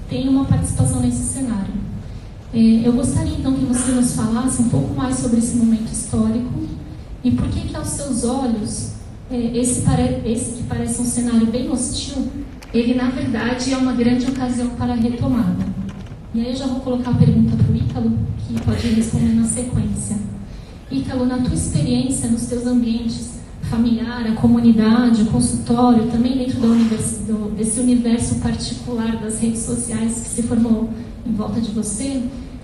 tem uma participação nesse cenário. Eu gostaria então que você nos falasse um pouco mais sobre esse momento histórico e por que aos seus olhos esse que parece um cenário bem hostil, ele na verdade é uma grande ocasião para a retomada. E aí eu já vou colocar a pergunta para o Ítalo, que pode responder na sequência. Ítalo, na tua experiência nos teus ambientes familiar, a comunidade, o consultório, também dentro desse universo particular das redes sociais que se formou em volta de você,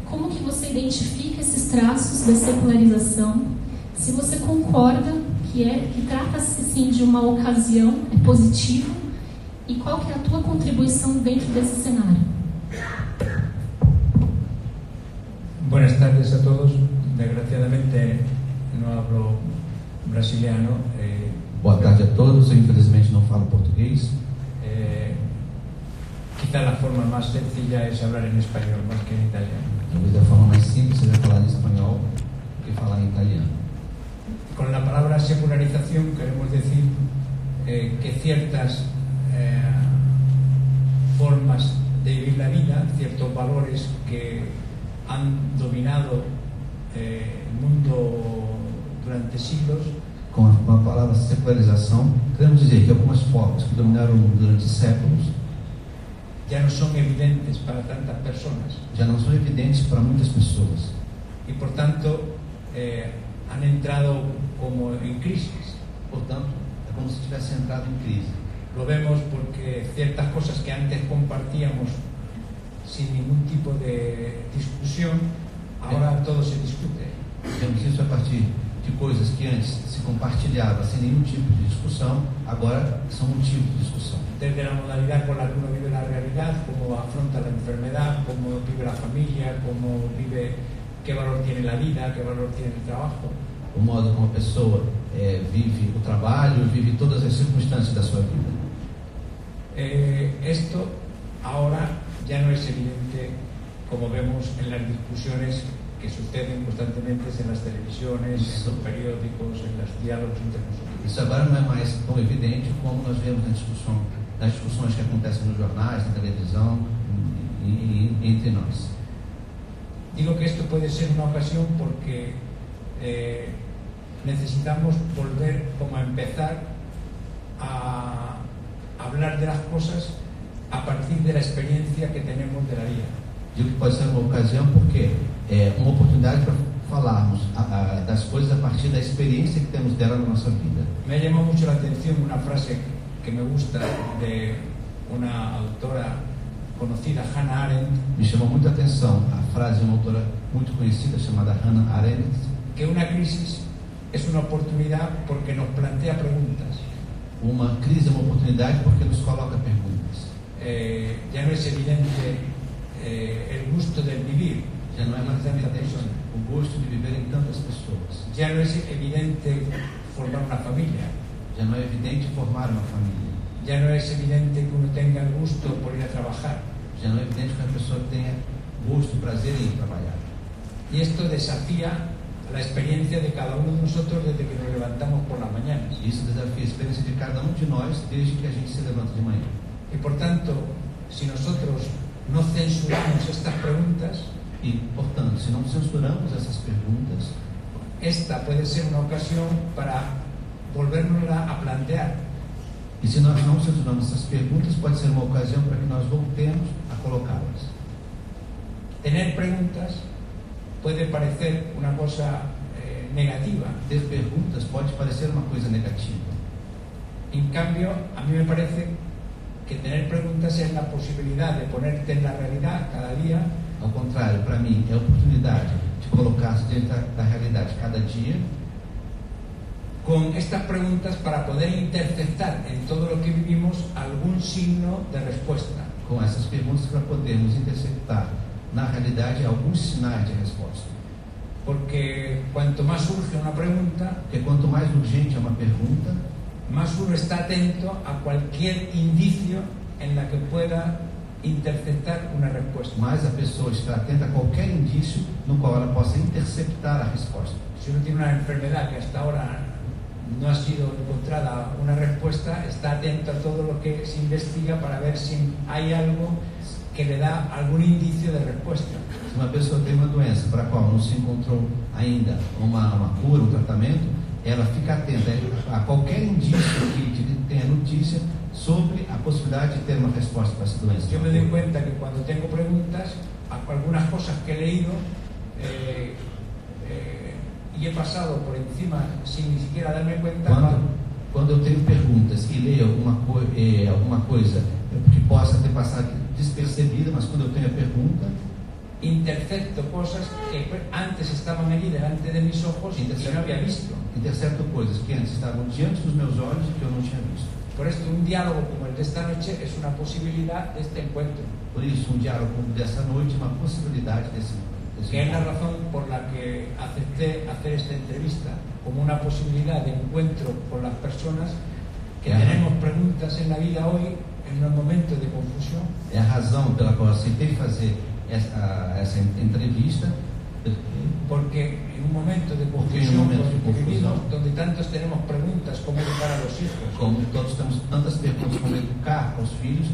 como que você identifica esses traços da secularização? Se você concorda que trata-se sim de uma ocasião, é positivo, e qual que é a tua contribuição dentro desse cenário? Buenas tardes a todos. Desgraciadamente no hablo brasiliano. Boa tarde a todos. Eu infelizmente não falo português. Quizá la forma más sencilla es hablar en español más que en italiano. Talvez a forma mais simples seja falar em espanhol do que falar em italiano. Con la palabra secularización queremos decir que ciertas formas de vivir la vida, ciertos valores que han dominado el mundo durante siglos. Com a palavra secularização, queremos dizer que algumas formas que dominaram o mundo durante séculos ya no son evidentes para tantas personas. Já não são evidentes para muitas pessoas. Y por tanto han entrado como en crisis. Portanto, é como se tivesse entrado em crise. Lo vemos porque ciertas cosas que antes compartíamos sin ningún tipo de discusión, ahora todo se discute. Vemos isso a partir de coisas que antes se compartilhava sem nenhum tipo de discussão, agora são motivo de discussão. Desde la modalidad con la que uno vive la realidad, cómo afronta la enfermedad, cómo vive la familia, cómo vive, qué valor tiene la vida, qué valor tiene el trabajo. O modo como a pessoa vive o trabalho, vive todas as circunstâncias da sua vida. Esto ahora ya no es evidente, como vemos en las discusiones que suceden constantemente en las televisiones, en los periódicos, en los diálogos entre nosotros. Isso agora não é mais tão evidente como nós vemos nas discussões que acontecem nos jornais, na televisão e entre nós. Digo que esto puede ser una ocasión porque necesitamos volver como a empezar a hablar de las cosas a partir de la experiencia que tenemos de la vida. Digo que pode ser uma ocasião porque é uma oportunidade para falarmos das coisas a partir da experiência que temos dela na nossa vida. Me ha llamado mucho la atención una frase que me gusta de una autora conocida, Hannah Arendt. Me chamou muito a atenção a frase de uma autora muito conhecida chamada Hannah Arendt, que una crisis es una oportunidad porque nos plantea preguntas. Uma crise é uma oportunidade porque nos coloca perguntas. Ya no es evidente el gusto del vivir. Já não é mais evidente o gosto de viver em tantas pessoas. Ya no es evidente formar una familia. Já não é evidente formar uma família. Ya no es evidente que uno tenga el gusto por ir a trabajar. Já não é evidente que a pessoa tenha gosto, prazer em ir trabalhar. Y esto desafía la experiencia de cada uno de nosotros desde que nos levantamos por las mañanas. Isso desafia a experiência de cada um de nós desde que a gente se levanta de manhã. Y por tanto, si nosotros no censuramos estas preguntas, e, portanto, se não censuramos essas perguntas, esta puede ser una ocasión para volvernosla a plantear. E se nós não censuramos essas perguntas, pode ser uma ocasião para que nós voltemos a colocá-las. Tener preguntas puede parecer una cosa negativa. Ter perguntas pode parecer uma coisa negativa. En cambio, a mí me parece que tener preguntas es la posibilidad de ponerte en la realidad cada día. Ao contrário, para mim, é a oportunidade de colocar-se dentro da realidade cada dia. Con estas preguntas para poder interceptar en todo lo que vivimos algún signo de respuesta. Com essas perguntas para podermos interceptar na realidade alguns sinais de resposta. Porque cuanto más surge una pregunta, porque quanto mais urgente é uma pergunta, más uno está atento a cualquier indicio en la que pueda interceptar una respuesta. Mais a pessoa está atenta a qualquer indício no qual ela possa interceptar a resposta. Si uno tiene una enfermedad que hasta ahora no ha sido encontrada una respuesta, está atento a todo lo que se investiga para ver si hay algo que le da algún indicio de respuesta. Se uma pessoa tem uma doença para a qual não se encontrou ainda uma cura, um tratamento, ela fica atenta a qualquer indício que tenha notícia sobre a possibilidade de ter uma resposta para essa doença. Yo me doy cuenta que cuando tengo preguntas, algunas cosas que he leído y he pasado por encima sin ni siquiera darme cuenta. Quando eu tenho perguntas e leio alguma coisa que possa ter passado despercebida, mas quando eu tenho a pergunta, intercepto cosas que antes estaban allí delante de mis ojos y no había visto. Intercepto coisas que antes estavam diante dos meus olhos e que eu não tinha visto. Por esto, un diálogo como el de esta noche es una posibilidad de este encuentro. Por isso, um diálogo como dessa noite é uma possibilidade desse que es la razón por la que acepté hacer esta entrevista, como una posibilidad de encuentro con las personas que tenemos preguntas en la vida hoy, en los momentos de confusión. É a razão pela qual aceitei fazer essa entrevista, porque en un momento de confusión donde tantos tenemos preguntas, cómo educar a los hijos, como todos temos tantas perguntas, como educar aos filhos,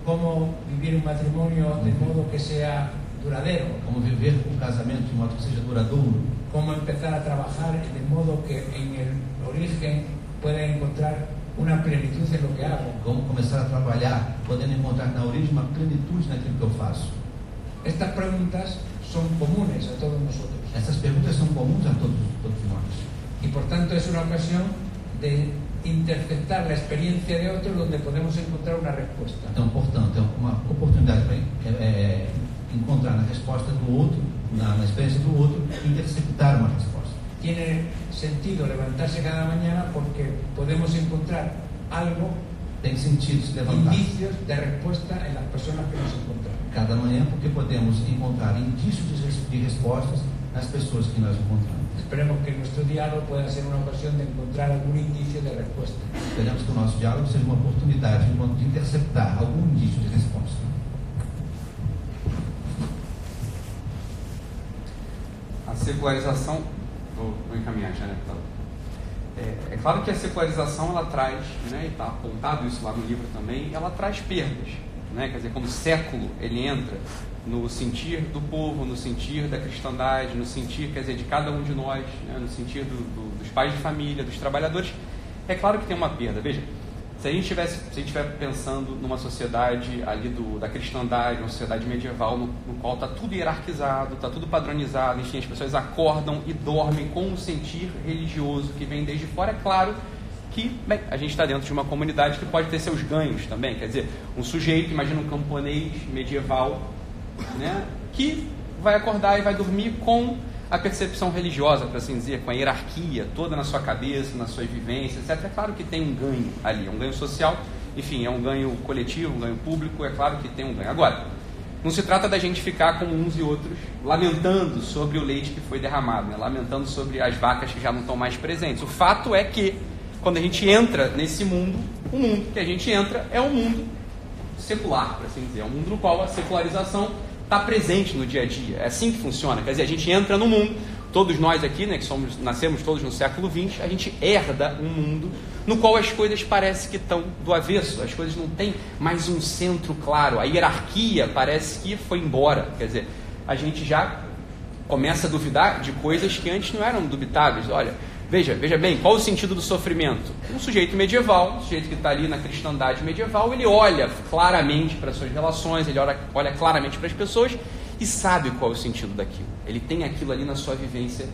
cómo vivir un matrimonio de modo que sea duradero, como viver um casamento de modo que seja duradouro, cómo empezar a trabajar de modo que en el origen pueda encontrar una plenitud en lo que hago, como começar a trabalhar, podendo encontrar na origem uma plenitude naquilo que eu faço. Estas preguntas son comunes a todos nosotros. Essas perguntas são comuns a todos nós. Y por tanto es una ocasión de interceptar la experiencia de otros donde podemos encontrar una respuesta. Então, portanto, é uma oportunidade para encontrar na resposta do outro, na experiência do outro, interceptar uma resposta. Tiene sentido levantarse cada mañana porque podemos encontrar algo, tem sentido se levantar, indicios de respuesta en las personas que nos encontramos. Cada manhã, porque podemos encontrar indícios de respostas nas pessoas que nós encontramos. Esperemos que nuestro diálogo pueda ser una ocasión de encontrar algún indicio de respuesta. Esperamos que o nosso diálogo seja uma oportunidade de interceptar algum indício de resposta. A secularização, vou encaminhar já, né? É claro que a secularização ela traz, né, e está apontado isso lá no livro também, ela traz perdas, né? Quer dizer, quando o século ele entra no sentir do povo, no sentir da cristandade, no sentir, quer dizer, de cada um de nós, né, no sentir dos pais de família, dos trabalhadores, é claro que tem uma perda. Veja, se a gente estiver pensando numa sociedade ali da cristandade, uma sociedade medieval no qual está tudo hierarquizado, está tudo padronizado, enfim, as pessoas acordam e dormem com um sentir religioso que vem desde fora, é claro que, bem, a gente está dentro de uma comunidade que pode ter seus ganhos também, quer dizer, um sujeito, imagina um camponês medieval, né, que vai acordar e vai dormir com a percepção religiosa, para assim dizer, com a hierarquia toda na sua cabeça, nas suas vivências, etc. É claro que tem um ganho ali, é um ganho social, enfim, é um ganho coletivo, um ganho público, é claro que tem um ganho. Agora, não se trata da gente ficar como uns e outros lamentando sobre o leite que foi derramado, né? Lamentando sobre as vacas que já não estão mais presentes. O fato é que, quando a gente entra nesse mundo, o mundo que a gente entra é um mundo secular, por assim dizer, é um mundo no qual a secularização está presente no dia a dia. É assim que funciona. Quer dizer, a gente entra no mundo, todos nós aqui, né, que nascemos todos no século XX, a gente herda um mundo no qual as coisas parecem que estão do avesso, as coisas não têm mais um centro claro, a hierarquia parece que foi embora. Quer dizer, a gente já começa a duvidar de coisas que antes não eram dubitáveis. Olha, veja bem, qual o sentido do sofrimento? Um sujeito medieval, um sujeito que está ali na cristandade medieval, ele olha claramente para as suas relações, ele olha claramente para as pessoas e sabe qual é o sentido daquilo. Ele tem aquilo ali na sua vivência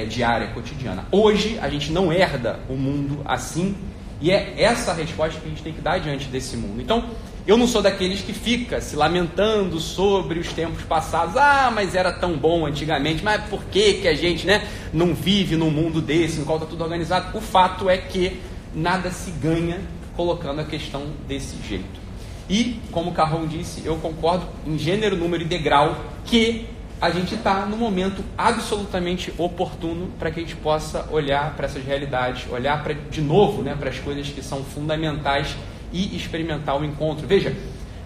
diária, cotidiana. Hoje, a gente não herda o mundo assim, e é essa a resposta que a gente tem que dar diante desse mundo. Então, eu não sou daqueles que fica se lamentando sobre os tempos passados. Ah, mas era tão bom antigamente, mas por que a gente, né, não vive num mundo desse, no qual está tudo organizado? O fato é que nada se ganha colocando a questão desse jeito. E, como o Carrão disse, eu concordo em gênero, número e degrau que a gente está no momento absolutamente oportuno para que a gente possa olhar para essas realidades, olhar de novo, né, para as coisas que são fundamentais e experimentar o encontro. Veja,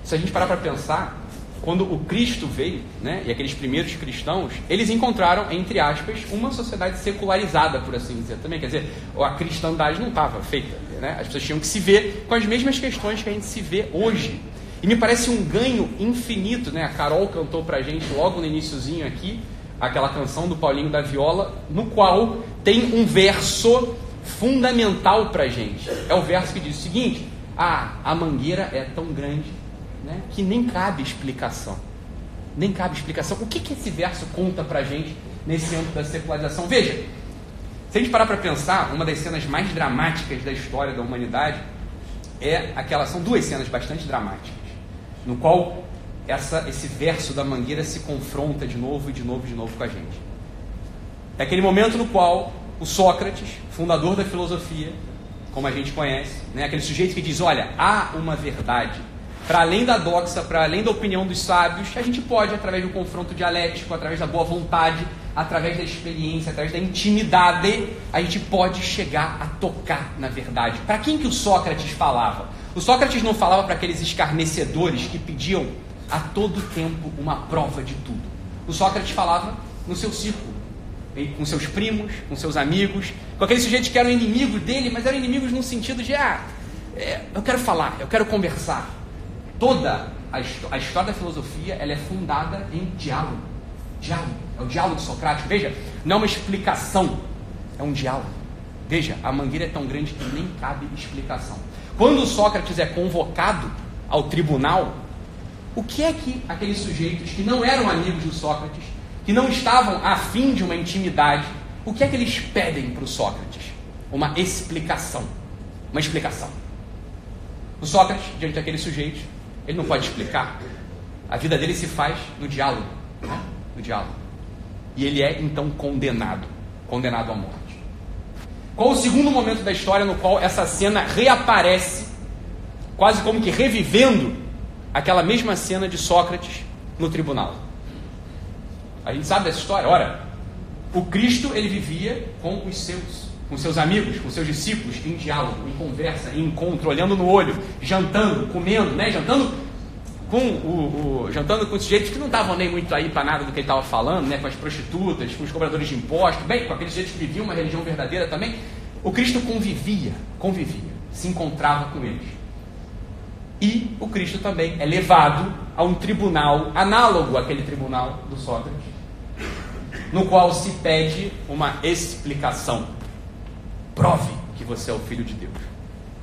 se a gente parar para pensar, quando o Cristo veio, né, e aqueles primeiros cristãos, eles encontraram, entre aspas, uma sociedade secularizada, por assim dizer, também. Quer dizer, a cristandade não estava feita, né? As pessoas tinham que se ver com as mesmas questões que a gente se vê hoje. E me parece um ganho infinito, né? A Carol cantou pra gente logo no iniciozinho aqui, aquela canção do Paulinho da Viola, no qual tem um verso fundamental pra gente. É o verso que diz o seguinte: a mangueira é tão grande, né, que nem cabe explicação. Nem cabe explicação. O que esse verso conta pra gente nesse âmbito da secularização? Veja, se a gente parar para pensar, uma das cenas mais dramáticas da história da humanidade são duas cenas bastante dramáticas, no qual esse verso da mangueira se confronta de novo e de novo e de novo com a gente. É aquele momento no qual o Sócrates, fundador da filosofia, como a gente conhece, né, aquele sujeito que diz: olha, há uma verdade para além da doxa, para além da opinião dos sábios, a gente pode, através do confronto dialético, através da boa vontade, através da experiência, através da intimidade, a gente pode chegar a tocar na verdade. Para quem que o Sócrates falava? O Sócrates não falava para aqueles escarnecedores que pediam a todo tempo uma prova de tudo. O Sócrates falava no seu círculo, com seus primos, com seus amigos, com aqueles sujeitos que eram inimigos dele, mas eram inimigos no sentido de eu quero falar, eu quero conversar. Toda a história da filosofia, ela é fundada em diálogo. Diálogo, é o diálogo socrático. Veja, não é uma explicação, é um diálogo. Veja, a mangueira é tão grande que nem cabe explicação. Quando Sócrates é convocado ao tribunal, o que é que aqueles sujeitos que não eram amigos do Sócrates, que não estavam a fim de uma intimidade, o que é que eles pedem para o Sócrates? Uma explicação. Uma explicação. O Sócrates, diante daqueles sujeitos, ele não pode explicar. A vida dele se faz no diálogo, né? No diálogo. E ele é então condenado à morte. Qual o segundo momento da história no qual essa cena reaparece, quase como que revivendo aquela mesma cena de Sócrates no tribunal? A gente sabe dessa história. Ora, o Cristo, ele vivia com seus amigos, com seus discípulos, em diálogo, em conversa, em encontro, olhando no olho, jantando, comendo, né? Jantando com os sujeitos que não estavam nem muito aí para nada do que ele estava falando, né? Com as prostitutas, com os cobradores de impostos, bem, com aqueles sujeitos que viviam uma religião verdadeira também. O Cristo convivia, se encontrava com eles. E o Cristo também é levado a um tribunal análogo àquele tribunal do Sócrates, no qual se pede uma explicação. Prove que você é o Filho de Deus.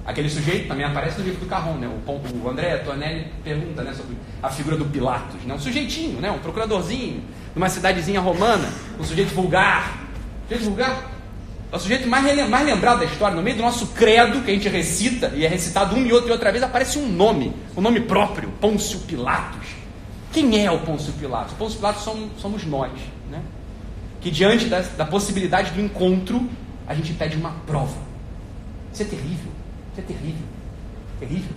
Aquele sujeito também aparece no livro do Carron, né? O André Tonelli pergunta, né, sobre a figura do Pilatos, né? Um sujeitinho, né? Um procuradorzinho, numa cidadezinha romana, um sujeito vulgar. É o sujeito mais lembrado da história. No meio do nosso credo, que a gente recita, e é recitado uma e outra vez, aparece um nome próprio, Pôncio Pilatos. Quem é o Pôncio Pilatos? O Pôncio Pilatos somos nós, né? Que diante da possibilidade do encontro, a gente pede uma prova. Isso é terrível. Terrível.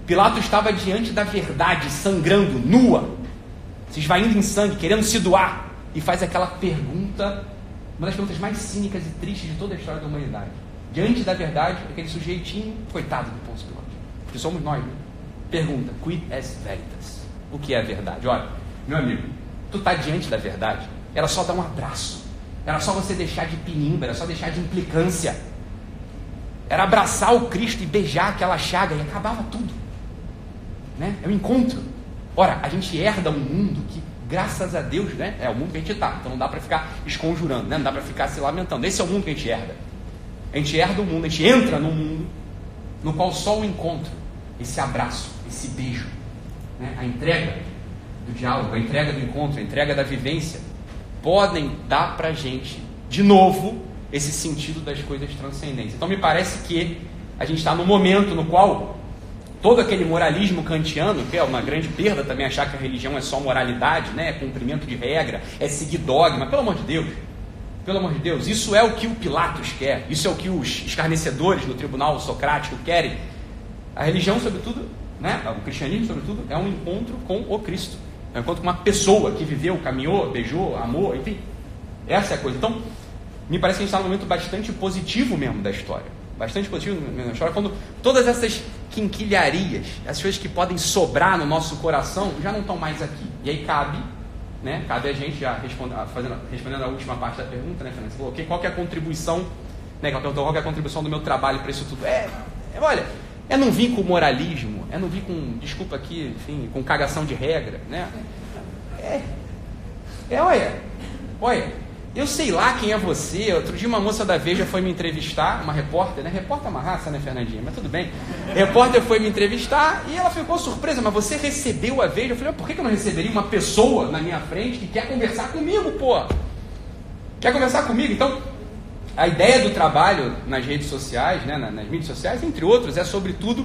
Pilatos estava diante da verdade, sangrando, nua, se esvaindo em sangue, querendo se doar, e faz aquela pergunta, uma das perguntas mais cínicas e tristes de toda a história da humanidade. Diante da verdade, aquele sujeitinho, coitado do Pôncio Pilatos, que somos nós, né? Pergunta: quid est veritas? O que é a verdade? Olha, meu amigo, tu está diante da verdade, era só dar um abraço, era só você deixar de pinimba, era só deixar de implicância, era abraçar o Cristo e beijar aquela chaga e acabava tudo, né? É um encontro. Ora, a gente herda um mundo que, graças a Deus, né, é o mundo que a gente está, então não dá para ficar esconjurando, né? Não dá para ficar se lamentando. Esse é o mundo que a gente herda. A gente herda um mundo, a gente entra num mundo no qual só o encontro, esse abraço, esse beijo, né, a entrega do diálogo, a entrega do encontro, a entrega da vivência, podem dar para a gente, de novo, esse sentido das coisas transcendentes. Então me parece que a gente está num momento no qual todo aquele moralismo kantiano, que é uma grande perda também achar que a religião é só moralidade, né? É cumprimento de regra, é seguir dogma, pelo amor de Deus, isso é o que o Pilatos quer, isso é o que os escarnecedores no tribunal socrático querem. A religião, sobretudo, né? O cristianismo, sobretudo, é um encontro com o Cristo, é um encontro com uma pessoa que viveu, caminhou, beijou, amou, enfim, essa é a coisa. Então, me parece que a gente está num momento bastante positivo mesmo da história. Bastante positivo mesmo da história, quando todas essas quinquilharias, as coisas que podem sobrar no nosso coração, já não estão mais aqui. E aí cabe, né? Cabe a gente, já respondendo a última parte da pergunta, né, Fernanda? Você falou, qual que é a contribuição, né? Ela perguntou qual que é a contribuição do meu trabalho para isso tudo. Olha, É não vir com moralismo, é não vir com, desculpa aqui, enfim, com cagação de regra, né? Olha, eu sei lá quem é você. Outro dia uma moça da Veja foi me entrevistar, uma repórter, né? Repórter é uma raça, né, Fernandinha? Mas tudo bem. Repórter foi me entrevistar e ela ficou surpresa. Mas você recebeu a Veja? Eu falei, por que eu não receberia uma pessoa na minha frente que quer conversar comigo, pô? Quer conversar comigo? Então, a ideia do trabalho nas redes sociais, né, nas mídias sociais, entre outros, é sobretudo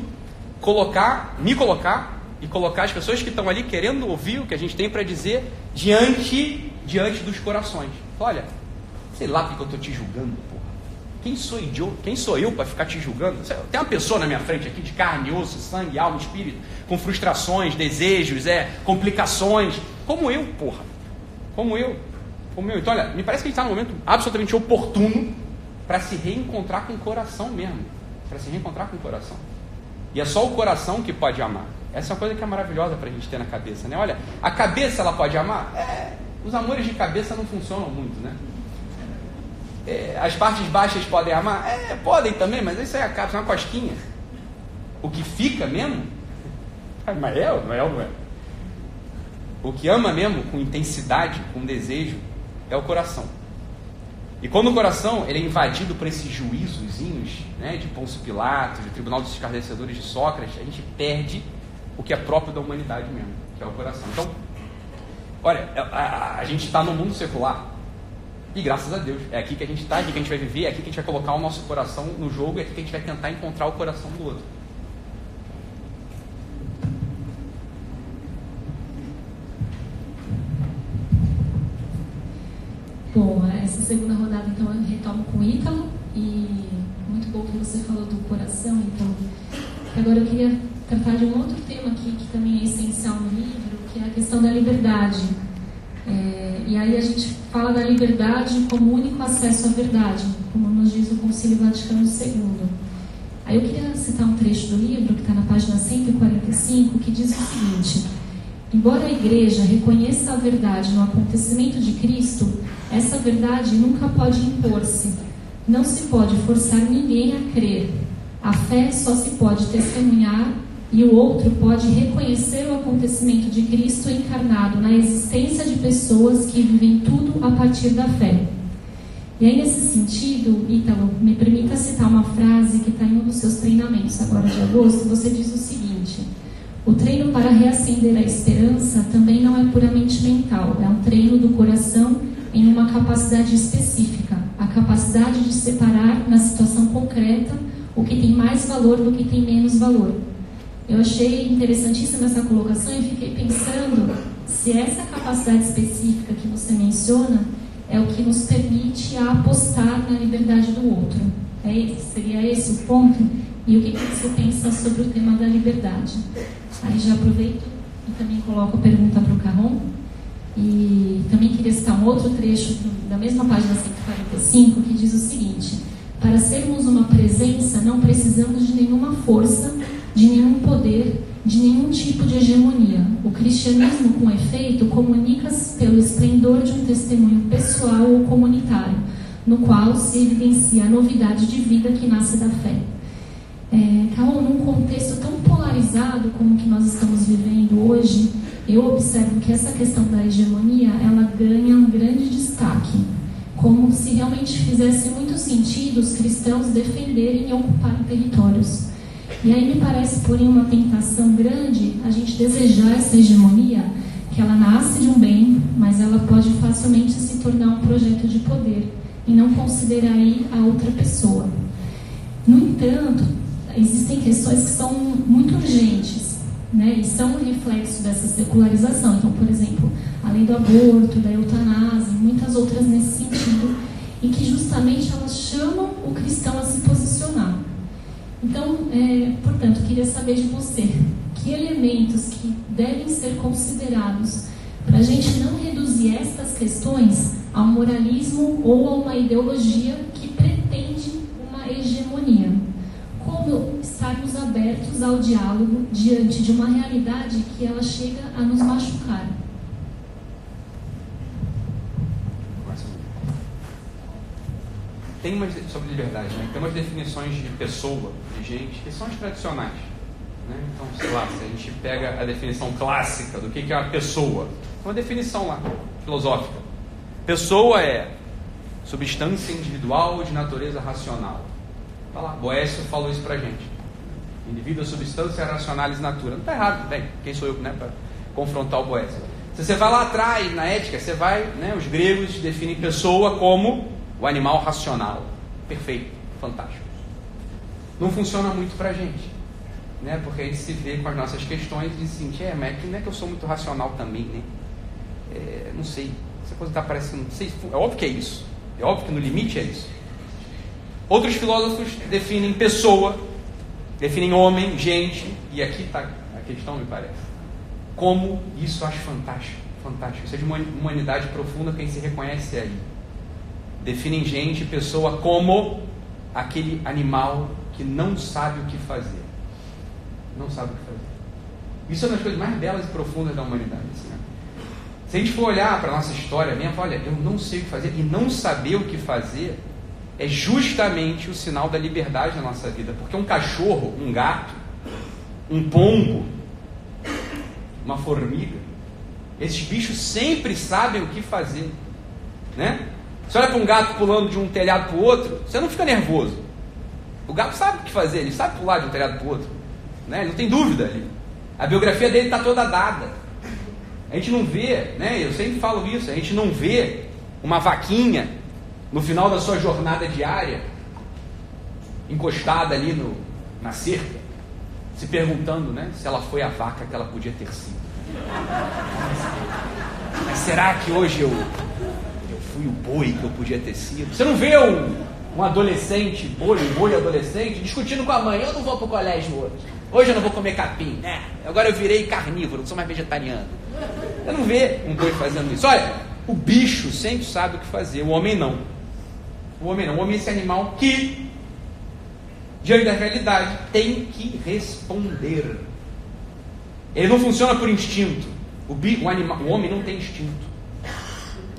me colocar e colocar as pessoas que estão ali querendo ouvir o que a gente tem para dizer diante dos corações. Olha, sei lá porque eu estou te julgando, porra. Quem sou eu para ficar te julgando? Tem uma pessoa na minha frente aqui de carne, osso, sangue, alma, espírito, com frustrações, desejos, complicações, como eu, porra. Como eu. Então, olha, me parece que a gente está num momento absolutamente oportuno para se reencontrar com o coração mesmo. Para se reencontrar com o coração. E é só o coração que pode amar. Essa é uma coisa que é maravilhosa para a gente ter na cabeça, né? Olha, a cabeça ela pode amar? Os amores de cabeça não funcionam muito, né? As partes baixas podem amar? Podem também, mas isso aí acaba, isso é uma cosquinha. O que fica mesmo? Mas não é. O que ama mesmo, com intensidade, com desejo, é o coração. E quando o coração ele é invadido por esses juízozinhos, né, de Pôncio Pilatos, do Tribunal dos Escarnecedores de Sócrates, a gente perde o que é próprio da humanidade mesmo, que é o coração. Então, olha, a gente está no mundo secular e graças a Deus, é aqui que a gente está, é aqui que a gente vai viver, é aqui que a gente vai colocar o nosso coração no jogo, é aqui que a gente vai tentar encontrar o coração do outro. Bom, essa segunda rodada então eu retomo com o Ítalo, e muito bom que você falou do coração, Ítalo. Agora eu queria tratar de um outro tema aqui que também é essencial no livro, que é a questão da liberdade. E aí a gente fala da liberdade como único acesso à verdade, como nos diz o Concílio Vaticano II. Aí eu queria citar um trecho do livro que está na página 145, que diz o seguinte: embora a Igreja reconheça a verdade no acontecimento de Cristo, essa verdade nunca pode impor-se. Não se pode forçar ninguém a crer. A fé só se pode testemunhar e o outro pode reconhecer o acontecimento de Cristo encarnado na existência de pessoas que vivem tudo a partir da fé. E aí, nesse sentido, Ítalo, me permita citar uma frase que está em um dos seus treinamentos agora de agosto. Você diz o seguinte: o treino para reacender a esperança também não é puramente mental, é um treino do coração em uma capacidade específica, a capacidade de separar na situação concreta o que tem mais valor do que tem menos valor. Eu achei interessantíssima essa colocação e fiquei pensando se essa capacidade específica que você menciona é o que nos permite apostar na liberdade do outro. Seria esse o ponto? E o que você pensa sobre o tema da liberdade? Aí já aproveito e também coloco a pergunta para o Caron. E também queria citar um outro trecho da mesma página 145, que diz o seguinte: para sermos uma presença, não precisamos de nenhuma força, de nenhum poder, de nenhum tipo de hegemonia. O cristianismo, com efeito, comunica-se pelo esplendor de um testemunho pessoal ou comunitário, no qual se evidencia a novidade de vida que nasce da fé. Caron, num contexto tão polarizado como o que nós estamos vivendo hoje, eu observo que essa questão da hegemonia, ela ganha um grande destaque, como se realmente fizesse muito sentido os cristãos defenderem e ocuparem territórios. E aí me parece, porém, uma tentação grande a gente desejar essa hegemonia, que ela nasce de um bem, mas ela pode facilmente se tornar um projeto de poder, e não considerar aí a outra pessoa. No entanto, existem questões que são muito urgentes, né, e são um reflexo dessa secularização. Então, por exemplo, a lei do aborto, da eutanásia, muitas outras nesse sentido, e que justamente elas chamam o cristão a se posicionar. Então, portanto, queria saber de você, que elementos que devem ser considerados para a gente não reduzir estas questões a um moralismo ou a uma ideologia que pretende uma hegemonia. Como estarmos abertos ao diálogo diante de uma realidade que ela chega a nos machucar. sobre liberdade, né? Tem umas definições de pessoa, de gente, que são as tradicionais, né? Então, sei lá, se a gente pega a definição clássica do que é uma pessoa, uma definição lá, filosófica. Pessoa é substância individual de natureza racional. Tá lá, Boécio falou isso pra gente. Indivíduo, substância, racionalis natura. Não está errado, bem, quem sou eu, né, para confrontar o Boécio? Se você vai lá atrás, na ética, você vai, né, os gregos definem pessoa como o animal racional. Perfeito, fantástico. Não funciona muito pra gente, né, porque a gente se vê com as nossas questões e diz assim, mas não é que eu sou muito racional também, né? Não sei, essa coisa está parecendo, não sei, é óbvio que é isso. É óbvio que no limite é isso. Outros filósofos definem pessoa, definem homem, gente, e aqui está a questão, me parece. Como isso eu acho fantástico, fantástico. Isso é de uma humanidade profunda, quem se reconhece aí. Definem gente, pessoa, como aquele animal que não sabe o que fazer. Não sabe o que fazer. Isso é uma das coisas mais belas e profundas da humanidade. Assim, né? Se a gente for olhar para a nossa história mesmo, olha, eu não sei o que fazer, e não saber o que fazer é justamente o sinal da liberdade na nossa vida. Porque um cachorro, um gato, um pombo, uma formiga, esses bichos sempre sabem o que fazer, né? Você olha para um gato pulando de um telhado para o outro, você não fica nervoso. O gato sabe o que fazer, ele sabe pular de um telhado para o outro, né? Ele não tem dúvida ali. A biografia dele está toda dada. A gente não vê, né? Eu sempre falo isso, a gente não vê uma vaquinha no final da sua jornada diária, encostada ali na cerca, se perguntando, né, se ela foi a vaca que ela podia ter sido. Mas será que hoje eu fui o boi que eu podia ter sido? Você não vê um adolescente, um boi adolescente, discutindo com a mãe, eu não vou para o colégio hoje eu não vou comer capim, né? Agora eu virei carnívoro, não sou mais vegetariano. Você não vê um boi fazendo isso. Olha, o bicho sempre sabe o que fazer, o homem não. O homem é esse animal que, diante da realidade, tem que responder. Ele não funciona por instinto. O homem não tem instinto.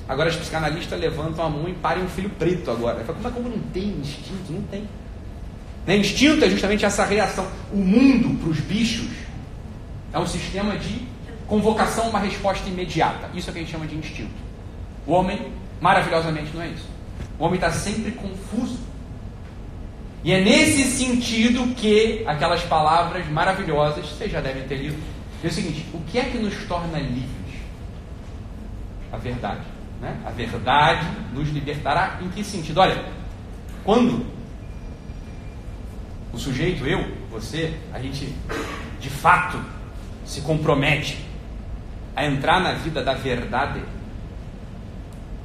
Agora os psicanalistas levantam a mão e parem um filho preto agora. Ele fala, como não tem instinto? Não tem. Né? Instinto é justamente essa reação. O mundo, para os bichos, é um sistema de convocação a uma resposta imediata. Isso é o que a gente chama de instinto. O homem, maravilhosamente, não é isso. O homem está sempre confuso. E é nesse sentido que aquelas palavras maravilhosas, vocês já devem ter lido, é o seguinte, o que é que nos torna livres? A verdade. Né? A verdade nos libertará em que sentido? Olha, quando o sujeito, eu, você, a gente de fato se compromete a entrar na vida da verdade,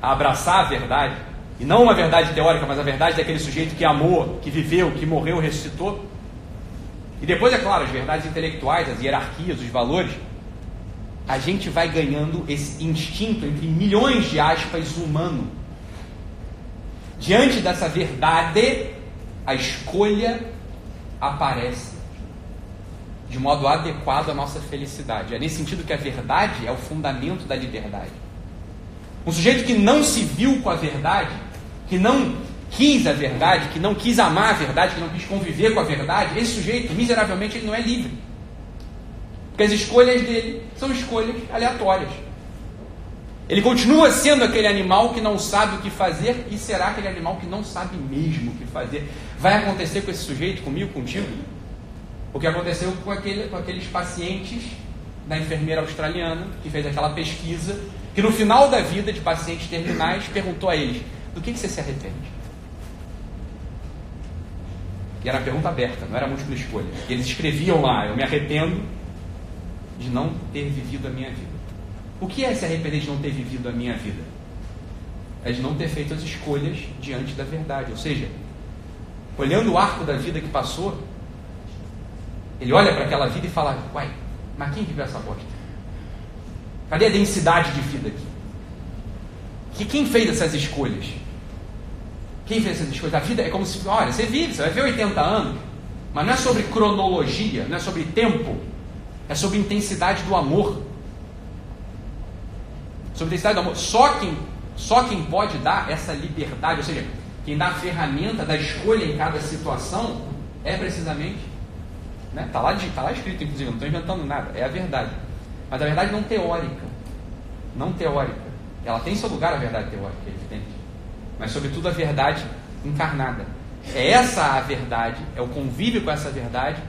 a abraçar a verdade, e não uma verdade teórica, mas a verdade daquele sujeito que amou, que viveu, que morreu, ressuscitou. E depois, é claro, as verdades intelectuais, as hierarquias, os valores, a gente vai ganhando esse instinto, entre milhões de aspas, humano. Diante dessa verdade, a escolha aparece de modo adequado à nossa felicidade. É nesse sentido que a verdade é o fundamento da liberdade. Um sujeito que não se viu com a verdade, que não quis a verdade, que não quis amar a verdade, que não quis conviver com a verdade, esse sujeito, miseravelmente, ele não é livre. Porque as escolhas dele são escolhas aleatórias. Ele continua sendo aquele animal que não sabe o que fazer e será aquele animal que não sabe mesmo o que fazer. Vai acontecer com esse sujeito, comigo, contigo, o que aconteceu com aqueles pacientes da enfermeira australiana que fez aquela pesquisa, que no final da vida de pacientes terminais perguntou a eles, do que você se arrepende? E era uma pergunta aberta, não era múltipla escolha. E eles escreviam lá, eu me arrependo de não ter vivido a minha vida. O que é se arrepender de não ter vivido a minha vida? É de não ter feito as escolhas diante da verdade. Ou seja, olhando o arco da vida que passou, ele olha para aquela vida e fala, uai, mas quem viveu essa bosta? Cadê a densidade de vida aqui? Quem fez essas escolhas? Quem fez essas escolhas? A vida é como se, olha, você vive, você vai ver 80 anos, mas não é sobre cronologia, não é sobre tempo, é sobre intensidade do amor. Sobre intensidade do amor. Só quem pode dar essa liberdade, ou seja, quem dá a ferramenta da escolha em cada situação é precisamente, né? Tá lá escrito, inclusive, não estou inventando nada, é a verdade. Mas a verdade não teórica. Não teórica. Ela tem seu lugar, a verdade teórica, é evidente. Mas, sobretudo, a verdade encarnada. É essa a verdade, é o convívio com essa verdade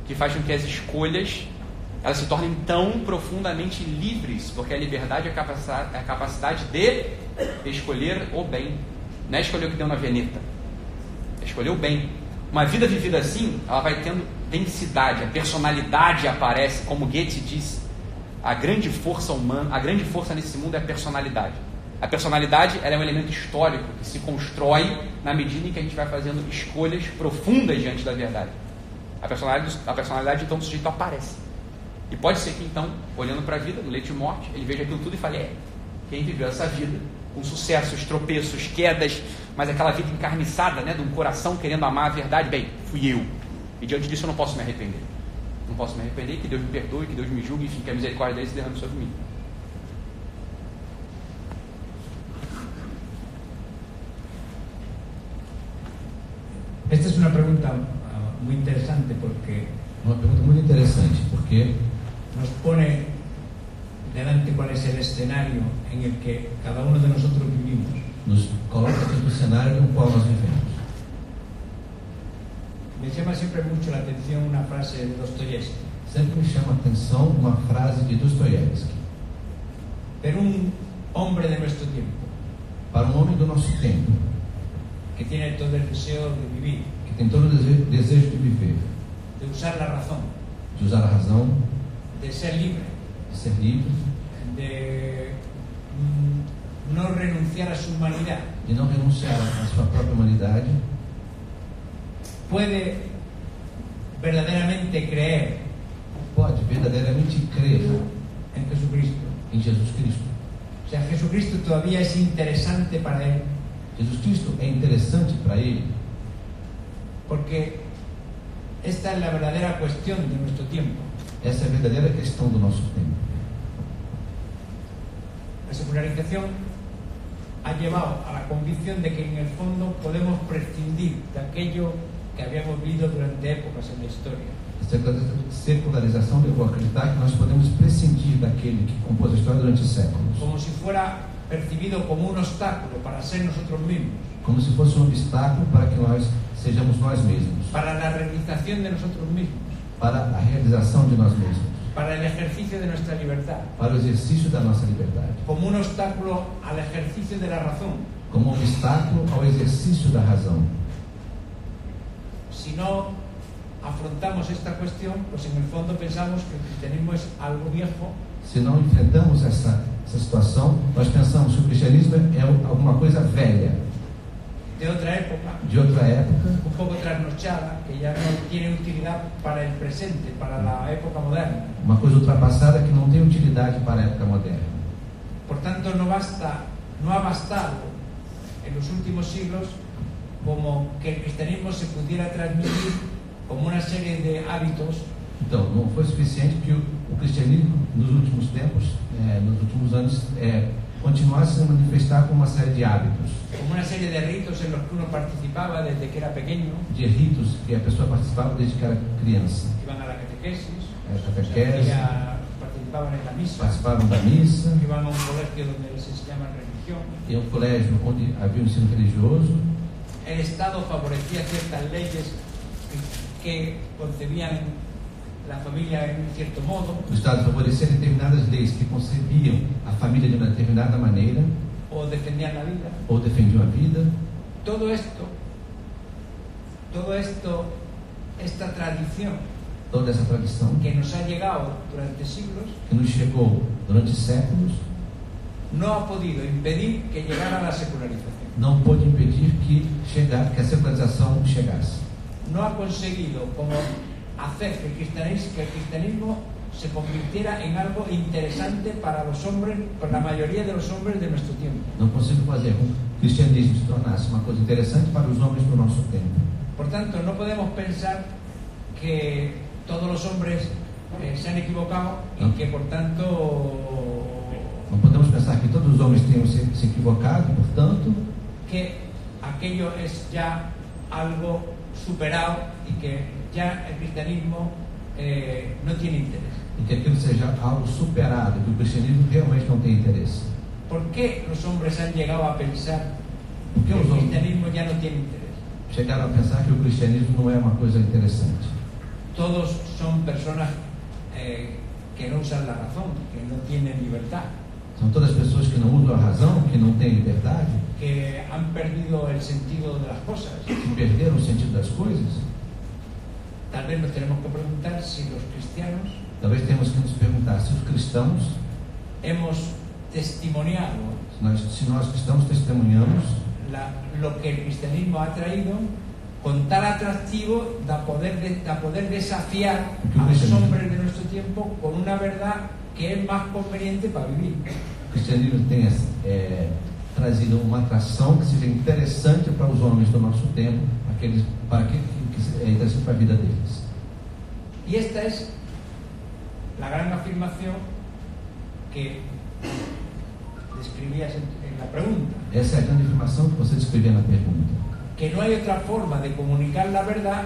que faz com que as escolhas elas se tornem tão profundamente livres, porque a liberdade é a capacidade de escolher o bem. Não é escolher o que deu na veneta, é escolher o bem. Uma vida vivida assim, ela vai tendo densidade, a personalidade aparece, como Goethe disse, a grande força humana, a grande força nesse mundo é a personalidade. A personalidade ela é um elemento histórico que se constrói na medida em que a gente vai fazendo escolhas profundas diante da verdade. A personalidade então do sujeito aparece. E pode ser que então, olhando para a vida, no leito de morte, ele veja aquilo tudo e fale, quem viveu essa vida, com sucessos, tropeços, quedas, mas aquela vida encarniçada, né, de um coração querendo amar a verdade, bem, fui eu. E diante disso eu não posso me arrepender. Não posso me arrepender, que Deus me perdoe, que Deus me julgue, enfim, que a misericórdia dele se derrame sobre mim. Esta es una pregunta muy interesante porque uma pergunta muito interessante, porque nos pone delante cuál es el escenario en el que cada uno de nosotros vivimos. Nos coloca aqui no cenário no qual nós vivemos. Me llama siempre mucho la atención una frase de Dostoyevsky. Sempre me chama a atenção uma frase de Dostoiévski. Pero un hombre de nuestro tiempo, para um homem do nosso tempo, que tiene todo el deseo de vivir, que tem todo o desejo de viver, de usar la razón, de usar a razão, de ser libre, de no renunciar a su humanidad, de não renunciar à sua própria humanidade, puede verdaderamente creer, pode verdadeiramente crer en Jesucristo. Em Jesus Cristo. O sea, Jesucristo todavía es interesante para él. Jesus Cristo é interessante para ele, porque esta es la verdadera cuestión de nuestro tiempo. Essa é a verdadeira questão do nosso tempo. La secularización ha llevado a la convicción de que en el fondo podemos prescindir de aquello que habíamos vivido durante épocas en la historia. A secularização levou a acreditar que nós podemos prescindir daquele que compôs a história durante séculos. Como si fuera percibido como un obstáculo para ser nosotros mismos. Como se fosse um obstáculo para que nós sejamos nós mesmos. Para la realización de nosotros mismos. Para a realização de nós mesmos. Para el ejercicio de nuestra libertad. Para o exercício da nossa liberdade. Como un obstáculo al ejercicio de la razón. Como um obstáculo ao exercício da razão. Si no afrontamos esta cuestión, pues en el fondo pensamos que el cristianismo es algo viejo. Se não enfrentamos essa situação, nós pensamos que o cristianismo é alguma coisa velha. De outra época. De outra época. Un poco trasnochada, que ya no tiene utilidad para el presente, para la época moderna. Uma coisa ultrapassada que não tem utilidade para a época moderna. Por tanto, no ha bastado en los últimos siglos como que el cristianismo se pudiera transmitir como una serie de hábitos. Então, não foi suficiente que o cristianismo, nos últimos tempos, nos últimos anos, continuasse a se manifestar como uma série de hábitos. Como una serie de ritos en los que uno participaba desde que era pequeño. De ritos que a pessoa participava desde que era criança. Iban a la catequesis. Participaban en la misa. Participavam da missa. Iban a un colegio donde les enseñaban religión. E um colégio onde havia um ensino religioso. El Estado favorecía ciertas leyes que concebían la familia en un cierto modo. O Estado favorecia determinadas leis que concebiam a família de uma determinada maneira. O defendían la vida. Ou defendiam a vida. Todo esto, esta tradición. Toda essa tradição que nos ha llegado durante siglos. Que nos chegou durante séculos. No ha podido impedir que llegara la secularización. Não pôde impedir que a secularização chegasse. No ha conseguido como hacer que el cristianismo se convirtiera en algo interesante para los hombres, para la mayoría de los hombres de nuestro tiempo. Não conseguiu fazer com que o cristianismo se tornasse uma coisa interessante para os homens do nosso tempo. Por tanto, no podemos pensar que todos los hombres se han equivocado y que por tanto não podemos pensar que todos os homens tenham se equivocado, portanto que aquello es ya algo superado y que ya el cristianismo no tiene interés. E que aquilo seja algo superado, que o cristianismo realmente não tem interesse. ¿Por qué los hombres han llegado a pensar Por que que os el homens cristianismo ya no tiene interés? chegaram a pensar que o cristianismo não é uma coisa interessante? Todos son personas que no usan la razón, que no tienen libertad, São todas pessoas que não usam a razão, que não têm liberdade, que han perdido el sentido de las cosas. que perderam o sentido das coisas. Tal vez nos tenemos que preguntar si los cristianos Talvez temos que nos perguntar se os cristãos, hemos testimoniado se nós cristãos testemunhamos lo que el cristianismo ha traído con tal atractivo de poder desafiar a los hombres de nuestro tiempo con una verdad que es más conveniente para vivir. o cristianismo tenha trazido uma atração que seja interessante para os homens do nosso tempo, para que é interessante para a vida deles. Y esta es la gran afirmación que describías en la pregunta, Essa é a grande afirmação que você descreveu na pergunta. que no hay otra forma de comunicar la verdad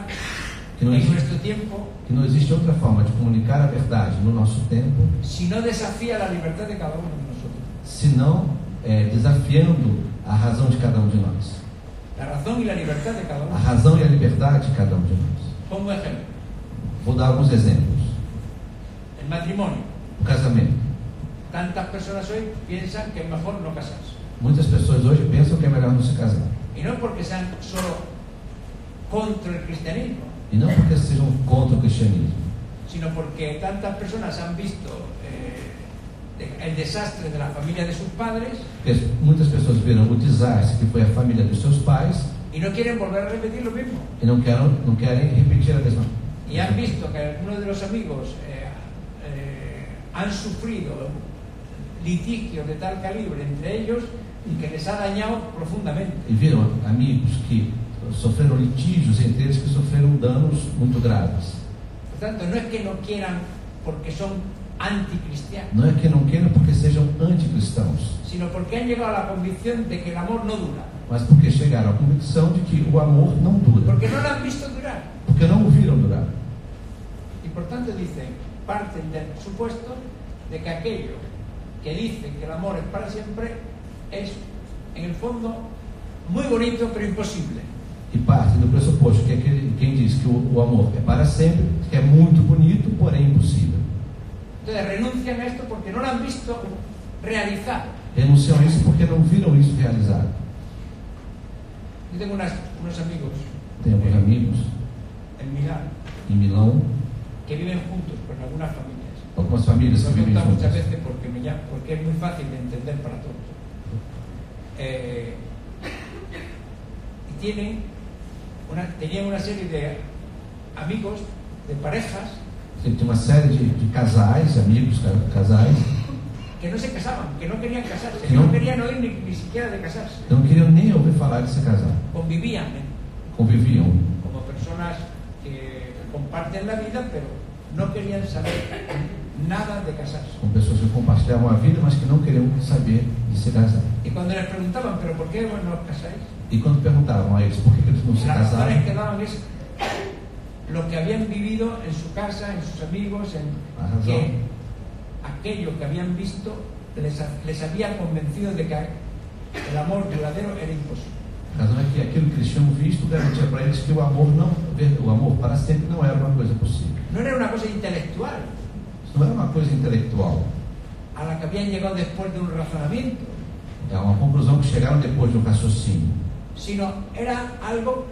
Que não, en existe, nuestro tiempo que não existe outra forma de comunicar a verdade no nosso tempo, si no desafía la libertad de cada uno de nosotros. senão desafiando a razão de cada um de nós. La razón y la libertad de cada A uno. razão e a liberdade de cada um de nós. Como ejemplo, Vou dar alguns exemplos. el matrimonio. O casamento. Tantas personas hoy piensan que es mejor no casarse. Muitas pessoas hoje pensam que é melhor não se casar. Y no porque sean solo contra el cristianismo, E não porque sejam contra o cristianismo, sino porque tantas personas han visto el desastre de la familia de sus padres porque muitas pessoas viram o desastre que foi a família dos seus pais y no quieren volver a repetir lo mismo. e não querem repetir a mesma. Y han visto que algunos de los amigos han sufrido litigios de tal calibre entre ellos y que les ha dañado profundamente. E viram amigos que sofreram litígios entre eles, que sofreram danos muito graves. Por tanto, no es que no quieran porque son anticristianos, Não é que não queiram porque sejam anticristãos, sino porque han llegado a la convicción de que el amor no dura, mas porque chegaram à convicção de que o amor não dura, porque no lo han visto durar. porque não o viram durar. Y por tanto dicen, parten del supuesto de que aquello que dice que el amor es para siempre es, en el fondo, muy bonito pero imposible. E parte do pressuposto que quem diz que o amor é para sempre, que é muito bonito, porém impossível. Entonces renuncian a esto porque no lo han visto realizar. Renunciam a isso porque não viram isso realizado. Yo tengo unos amigos Tem alguns amigos en Milán em Milão, que viven juntos con algunas familias. algumas famílias Lo que he vivem contado muchas juntas. veces porque es muy fácil de entender para todos. Y tenían una serie de amigos, de parejas, Tem uma série de casais, amigos, casais, que no se casaban, que no querían casarse, que No. no querían oír ni siquiera de casarse. que não queriam nem ouvir falar de se casar. Convivían Conviviam como personas que comparten la vida, pero no querían saber nada de casarse. com pessoas que compartilhavam a vida, mas que não queriam saber de se casar. Y cuando les preguntaban, ¿pero por qué no os casáis? E quando perguntavam a eles por que eles não se Las razones casaram, que daban es lo que habían vivido en su casa, en sus amigos, Ajá, que aquello que habían visto les había convencido de que el amor duradero era imposible. a razão é que aquilo que eles tinham visto garantia para eles que o amor para sempre não era uma coisa possível. No era una cosa intelectual Isso não era uma coisa intelectual. a la que habían llegado después de un razonamiento, É uma conclusão que chegaram depois de um raciocínio. sino era algo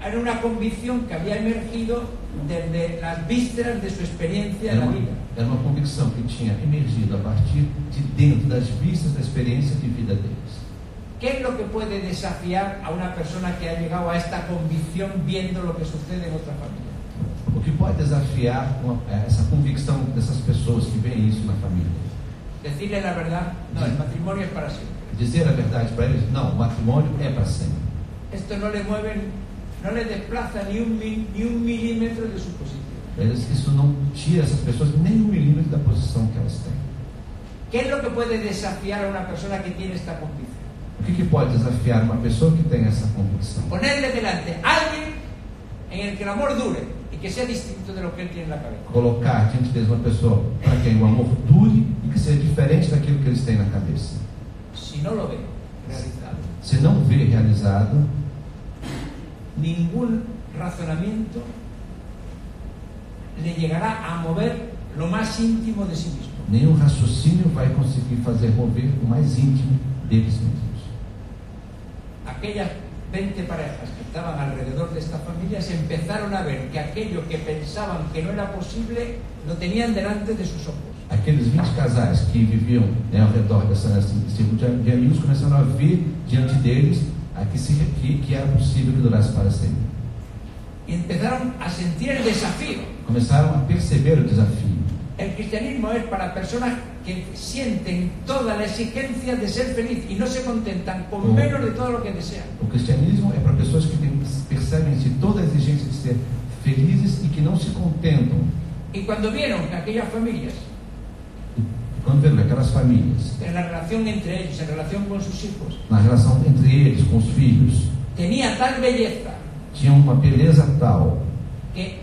era una convicción que había emergido desde las vísceras de su experiencia en la vida. Era uma convicção que tinha emergido a partir de dentro das vistas da experiência de vida deles. ¿Qué es lo que puede desafiar a una persona que ha llegado a esta convicción viendo lo que sucede en otra familia? O que pode desafiar essa convicção dessas pessoas que veem isso na família? Decirle la verdad, no, el matrimonio es para siempre. Dizer a verdade para eles? Não, o matrimônio é para sempre. Esto no le mueve, no le desplaza ni un milímetro de su posición. Isso não tira essas pessoas nem 1 milímetro da posição que elas têm. ¿Qué es lo que puede desafiar a una persona que tiene esta convicción? O que pode desafiar uma pessoa que tem essa convicção? Ponerle delante a alguien en el que el amor dure y que sea distinto de lo que él tiene en la cabeza. Colocar diante deles uma pessoa para quem o amor dure e que seja diferente daquilo que eles têm na cabeça. Si no lo ve realizado, Se não vê realizado, ningún razonamiento le llegará a mover lo más íntimo de sí mismo. nenhum raciocínio vai conseguir fazer mover o mais íntimo deles mesmos. Aquellas 20 parejas que estaban alrededor de esta familia se empezaron a ver que aquello que pensaban que no era posible lo tenían delante de sus ojos. Aqueles 20 casais que viviam, né, ao redor desse círculo de amigos começaram a ver diante deles que era possível que durasse para sempre. Y empezaron a sentir el desafío. Começaram a perceber o desafio. El cristianismo es para personas que sienten toda la exigencia de ser feliz y no se contentan con menos de todo lo que desean. O cristianismo é para pessoas que percebem-se toda a exigência de ser felizes e que não se contentam. Y cuando vieron que aquellas familias, Quando vendo aquelas famílias, en la relación entre ellos, en relación con sus hijos, na relação entre eles, com os filhos, tenía tal belleza tinham uma beleza tal que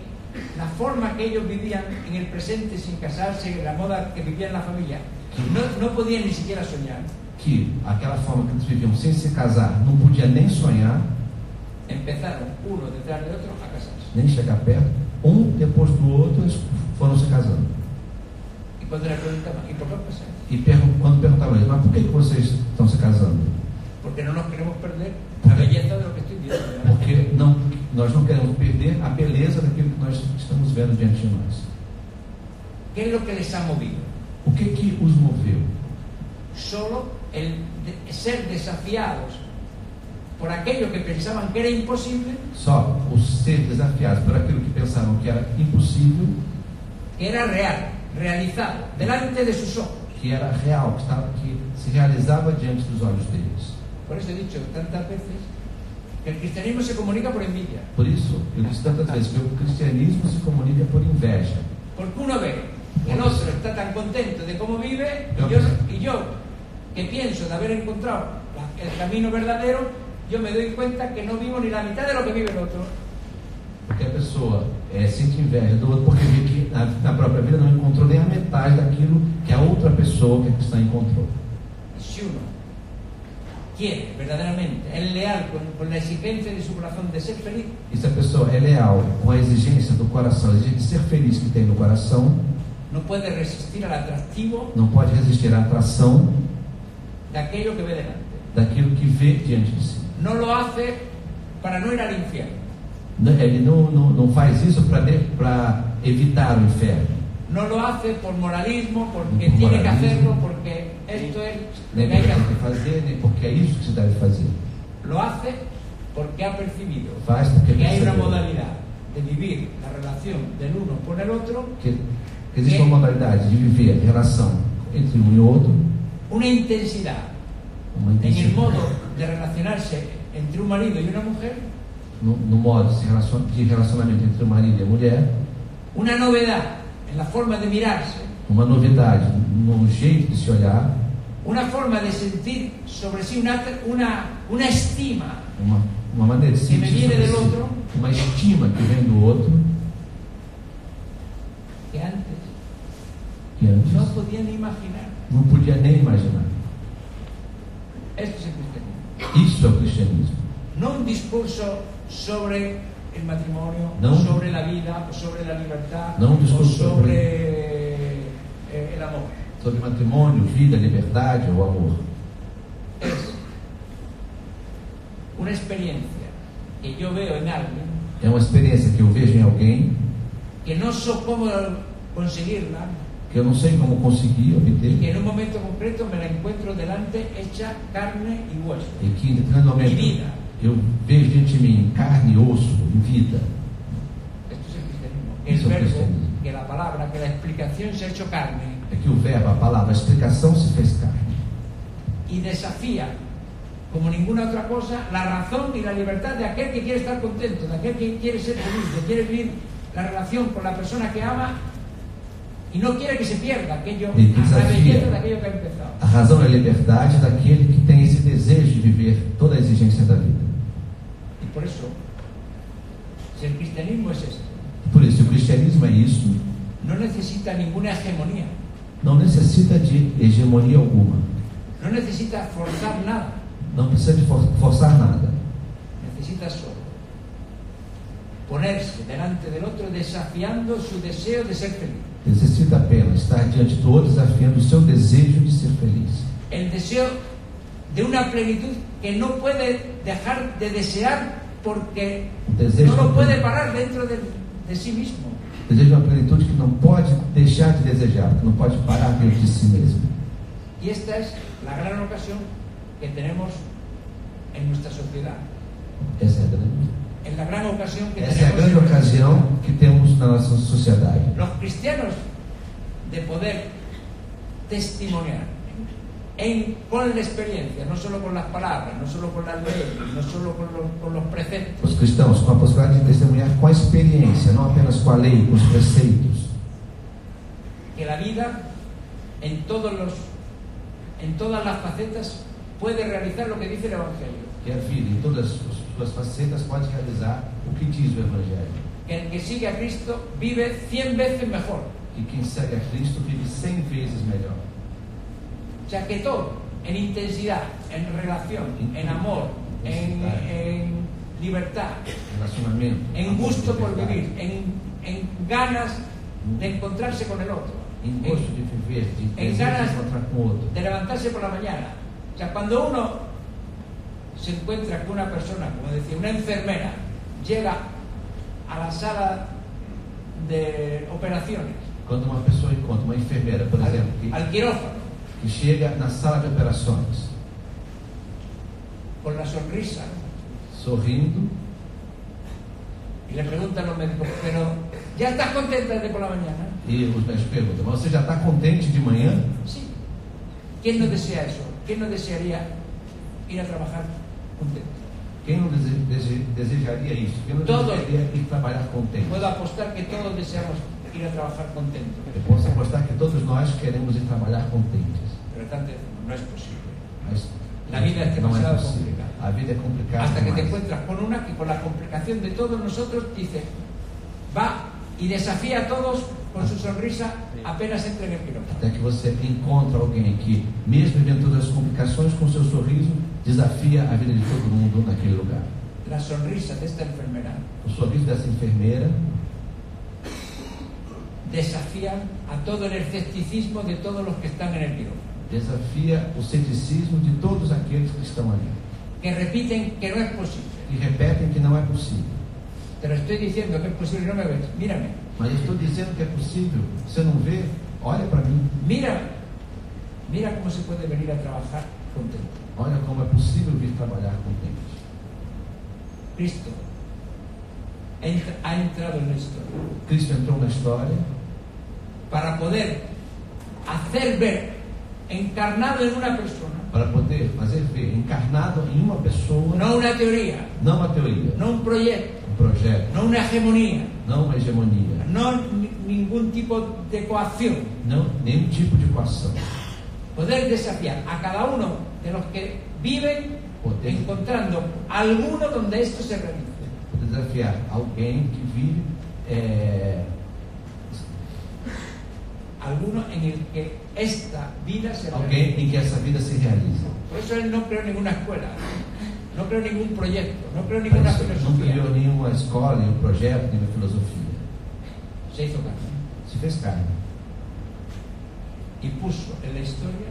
la forma que ellos vivían en el presente sin casarse, la moda que vivían la familia, no podían ni siquiera soñar. que aquela forma que eles viviam sem se casar, não podia nem sonhar, Empezaron uno detrás de otro a casarse. nem chegar perto, um depois do outro eles foram se casando. Y cuando le preguntaban, ¿y por qué pasa? E quando perguntavam eles, mas por que vocês estão se casando? Porque no nos queremos perder la belleza de lo que estoy viendo. Porque nós não queremos perder a beleza daquilo que nós estamos vendo diante de nós. ¿Qué es lo que les ha movido? O que os moveu? Solo el ser desafiados por aquello que pensaban que era imposible, Só os ser desafiados por aquilo que pensavam que era impossível, que era real, realizado, delante de sus ojos. que era real, que se realizava diante dos olhos deles. Por eso he dicho tantas veces que el cristianismo se comunica por envidia. Por isso, eu disse tantas vezes que o cristianismo se comunica por inveja. Porque uno ve que el otro está tan contento de cómo vive y yo que pienso de haber encontrado el camino verdadero, yo me doy cuenta que no vivo ni la mitad de lo que vive el otro. Porque a pessoa sente inveja do outro porque vê que na própria vida não encontrou nem a metade daquilo que a outra pessoa que é cristã encontrou. Y si uno quiere verdaderamente, es leal con la exigencia de su corazón de ser feliz, E se a pessoa é leal com a exigência do coração, a exigência de ser feliz que tem no coração, no puede resistir al atractivo não pode resistir à atração de aquello que ve delante. daquilo que vê diante de si. No lo hace para no ir al infierno. Ele não faz isso para evitar o inferno. No lo hace por moralismo, porque Por tiene que moralismo. hacerlo, porque esto es lo Nem que hay que porque tem hacer. que fazer, nem porque é isso que se deve fazer. Lo hace porque ha percibido Faz porque que hay una percebeu modalidad de vivir la relación del uno con el otro, que existe uma modalidade de viver a relação entre um e outro, una intensidad uma en el intensidade modo de relacionarse entre un marido y una mujer, no modo de relacionamento entre o marido e a mulher, una novedad en la forma de mirarse, uma novidade no jeito de se olhar, una forma de sentir sobre sí una estima uma maneira de que me sentir viene sobre del si, otro, uma estima que vem do outro, que antes que antes no podían imaginar. não podia nem imaginar. Esto es el cristianismo. Isso é o cristianismo. No un discurso sobre el matrimonio, No. o sobre la vida, o sobre la libertad, No un o discurso sobre el amor. Sobre matrimônio, vida, liberdade ou amor. Es una experiencia que yo veo en alguien, É uma experiência que eu vejo em alguém, que no sé cómo conseguirla, que eu não sei como conseguir y que obter, en un momento concreto me la encuentro delante hecha carne y hueso. e que em determinado momento Vida. eu vejo diante de mim carne e osso, em vida. Esto es el cristianismo. Eso es El verbo, cristianismo. que la palabra, que la explicación se ha hecho carne É que o verbo, a palavra, a explicação se fez carne. y desafía como ninguna otra cosa la razón y la libertad de aquel que quiere estar contento, de aquel que quiere ser feliz, que quiere vivir la relación con la persona que ama Y no quiere que se pierda aquello, Ele la desafia belleza de aquello que ha empezado. a razão e a liberdade daquele que tem esse desejo de viver toda a exigência da vida. Y por eso, si el cristianismo es esto, Por isso, o cristianismo é isso, no necesita ninguna hegemonía, não necessita de hegemonia alguma, no necesita forzar nada, não precisa de forçar nada. necesita solo ponerse delante del otro desafiando su deseo de ser feliz. Necessita apenas estar diante do outro desafiando o seu desejo de ser feliz. El deseo de una plenitud que no puede dejar de desear porque Desejo no lo de- puede parar dentro de sí mismo. Deseja uma plenitude que não pode deixar de desejar, que não pode parar dentro de si mesmo. Y esta es la gran ocasión que tenemos en nuestra sociedad. Essa é a grande, En la gran ocasión que essa é a tenemos grande ocasião que temos na nossa sociedade. los cristianos de poder testimoniar con la experiencia, no solo con las palabras, no solo con las leyes, no solo con los preceptos, Os cristãos com a possibilidade de testemunhar com a experiência, não apenas com a lei, com os preceitos. que la vida en todas las facetas puede realizar lo que dice el Evangelio. Que a vida, em todas as suas facetas, pode realizar o que diz o Evangelho. Que el que sigue a Cristo vive 100 veces mejor. Que quem segue a Cristo vive 100 vezes melhor. O sea que todo, en intensidad, en relación, en amor, en libertad, Relacionamento, en amor, gusto por liberdade, vivir, en ganas de encontrarse con el otro, em gosto de viver, de en desejo ganas de encontrar com o outro. de levantarse por la mañana. O sea, cuando uno se encuentra con una persona, como decía, una enfermera, llega a la sala de operaciones, Quando uma pessoa encontra uma enfermeira, por exemplo, al quirófano, que chega na sala de operações, con la sonrisa, sorrindo, y le preguntan a los médicos, pero ¿ya estás contenta de por la mañana? e os médicos perguntam: mas você já está contente de manhã? Sí. ¿Quién no desea eso? ¿Quién no desearía ir a trabajar contento? Quem não desejaria isso? Quem não Todos. desejaria ir trabalhar contente? Puedo apostar que todos deseamos ir a trabajar contentos, Eu posso apostar que todos nós queremos ir trabalhar contentes, pero tanto no es posible. mas La vida es não é demasiado possível. complicada. A vida é complicada Hasta que te demais. encuentras con una que con la complicación de todos nosotros dice, va y desafía a todos con su sonrisa apenas entre en el quirófano. Até que você encontra alguém que, mesmo vivendo todas as complicações, com seu sorriso, desafia a vida de todo mundo naquele lugar. La sonrisa de esta enfermera O sorriso dessa enfermeira desafía a todo el escepticismo de todos los que están en el quirófano, desafia o ceticismo de todos aqueles que estão ali, que repiten que no es posible. que repetem que não é possível. Te lo estoy diciendo que es posible y no me ves. Mírame, Mas eu estou dizendo que é possível. Você não vê? Olha para mí. mira cómo se puede venir a trabajar contento. Olha como é possível vir trabalhar contente. Cristo ha entrado en la historia Cristo entrou na história para poder hacer ver, encarnado en una persona, para poder fazer ver encarnado em uma pessoa, no una teoría, não uma teoria, no un proyecto, um projeto, no una hegemonía, não uma hegemonia, no ningún tipo de coacción. não nenhum tipo de equação. Poder desafiar a cada uno de los que viven Poder. encontrando alguno donde esto se realice. Poder desafiar alguém que vive Alguno en el que esta vida se alguém realice. em que essa vida se realiza. Por eso él no creó ninguna escuela, no creó ningún proyecto, no creó Por ninguna isso, não filosofía. criou nenhuma escola, nenhum projeto, nenhuma filosofia. Se hizo carne Se fez carne y puso en la historia,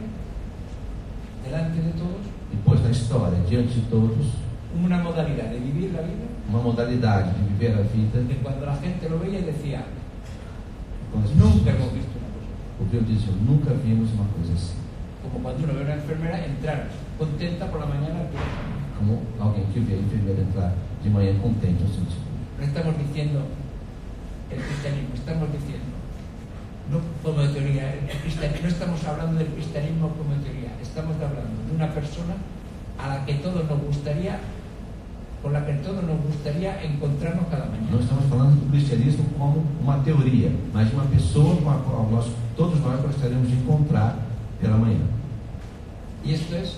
delante de todos, e pôs na história, diante de todos, una modalidad de vivir la vida uma modalidade de viver a vida. que cuando la gente lo veía decía, Quando as nunca pessoas hemos visto una cosa. ouviam dizer, nunca vimos uma coisa assim. Como cuando uno ve a una enfermera entrar contenta por la mañana al quirófano. Como alguém que vê a enfermeira entrar de manhã contente ao seu discurso. No estamos diciendo el cristianismo, estamos diciendo, no como teoría, el cristianismo, no estamos hablando del cristianismo como teoría, estamos hablando de una persona a la que todos nos gustaría con la que todos nos gustaría encontrarnos cada mañana. Não estamos falando do cristianismo como uma teoria, mas de uma pessoa com a qual todos nós gostaríamos de encontrar pela manhã. Y esto es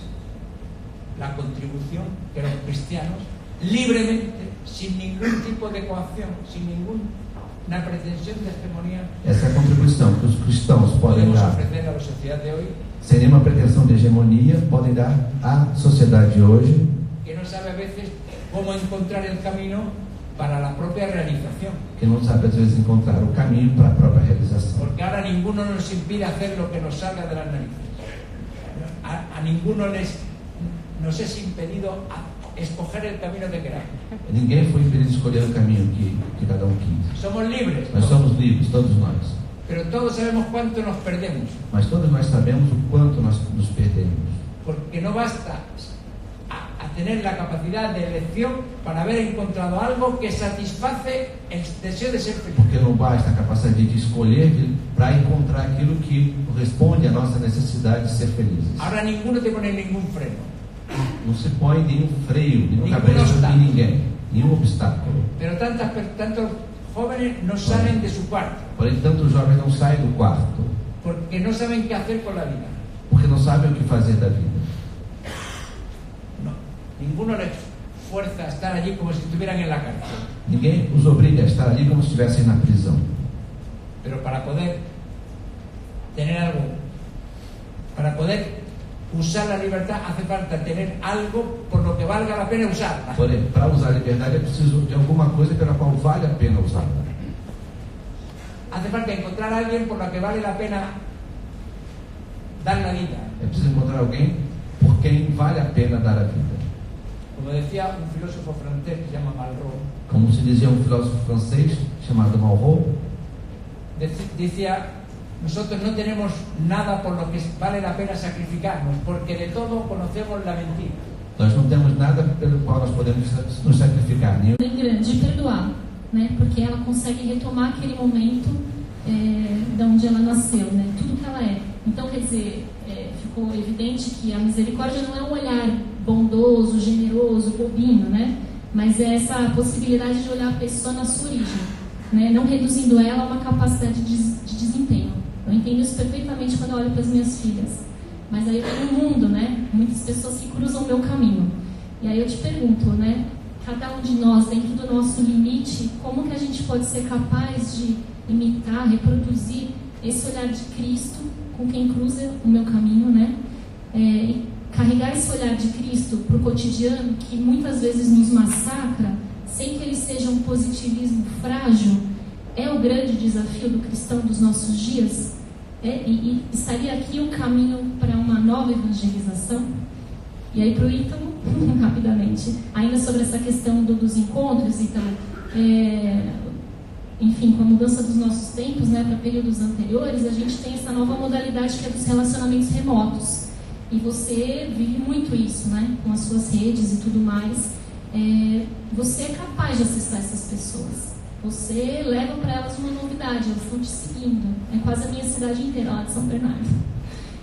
la contribución que los cristianos, libremente, sin ningún tipo de coacción, sin ninguna pretensión de hegemonía, Essa é a contribuição que os cristãos podem podemos dar, ofrecer a la sociedad de hoy, sem nenhuma pretensão de hegemonia, podem dar à sociedade de hoje, que no sabe a veces cómo encontrar el camino para la propia realización. que não sabe às vezes encontrar o caminho para a própria realização. Porque ahora ninguno nos impide hacer lo que nos salga de las narices. A ninguno nos es impedido escoger el camino que queramos. Ninguém foi impedido de escolher o caminho que cada um quis. Somos libres. Nós somos livres, todos nós. Pero todos sabemos cuánto nos perdemos. Mas todos nós sabemos o quanto nós nos perdemos. Porque no basta a tener la capacidad de elección para haber encontrado algo que satisface el deseo de ser feliz. Porque não basta a capacidade de escolher para encontrar aquilo que responde à nossa necessidade de ser felizes. Ahora ninguno te pone ningún freno. Não se põe nenhum freio, nenhum Nenhum cabresto de obstáculo. ninguém, nenhum obstáculo. Pero tantos jóvenes no salen de su cuarto Porém, tantos jovens não saem do quarto, porque no saben qué hacer con la vida. porque não sabem o que fazer da vida. No, ninguno les fuerza a estar allí como si estuvieran en la cárcel. Ninguém os obriga a estar ali como se estivessem na prisão. Pero para poder tener algo, para poder usar la libertad, hace falta tener algo por lo que valga la pena usarla. Porém, para usar a liberdade é preciso de alguma coisa pela qual vale a pena usá-la. Hace falta encontrar a alguien por la que vale la pena dar la vida. É preciso encontrar alguém por quem vale a pena dar a vida. Como decía un filósofo francés que se llama Malraux, Como se dizia um filósofo francês chamado Malraux, decía: nosotros no tenemos nada por lo que vale la pena sacrificarnos, porque de todo conocemos la mentira. nós não temos nada pelo qual nós podemos nos sacrificar. Nem Bem grande, de perdoar, né? Porque ela consegue retomar aquele momento de onde ela nasceu, né? Tudo que ela é. Então, quer dizer, ficou evidente que a misericórdia não é um olhar bondoso, generoso, bobinho, né? Mas é essa possibilidade de olhar a pessoa na sua origem, né? Não reduzindo ela a uma capacidade de desempenho. Eu entendo isso perfeitamente quando eu olho para as minhas filhas. Mas aí tem um mundo, né? Muitas pessoas que cruzam o meu caminho. E aí eu te pergunto, né? Cada um de nós, dentro do nosso limite, como que a gente pode ser capaz de imitar, reproduzir esse olhar de Cristo com quem cruza o meu caminho, né? E carregar esse olhar de Cristo para o cotidiano, que muitas vezes nos massacra, sem que ele seja um positivismo frágil, é o grande desafio do cristão dos nossos dias. E estaria aqui um caminho para uma nova evangelização? E aí para o Ítalo, rapidamente, ainda sobre essa questão dos encontros, Ítalo, enfim, com a mudança dos nossos tempos, né, para períodos anteriores, a gente tem essa nova modalidade que é dos relacionamentos remotos. E você vive muito isso, né, com as suas redes e tudo mais. Você é capaz de acessar essas pessoas. Você leva para elas uma novidade, elas estão te seguindo. É quase a minha cidade inteira, lá de São Bernardo.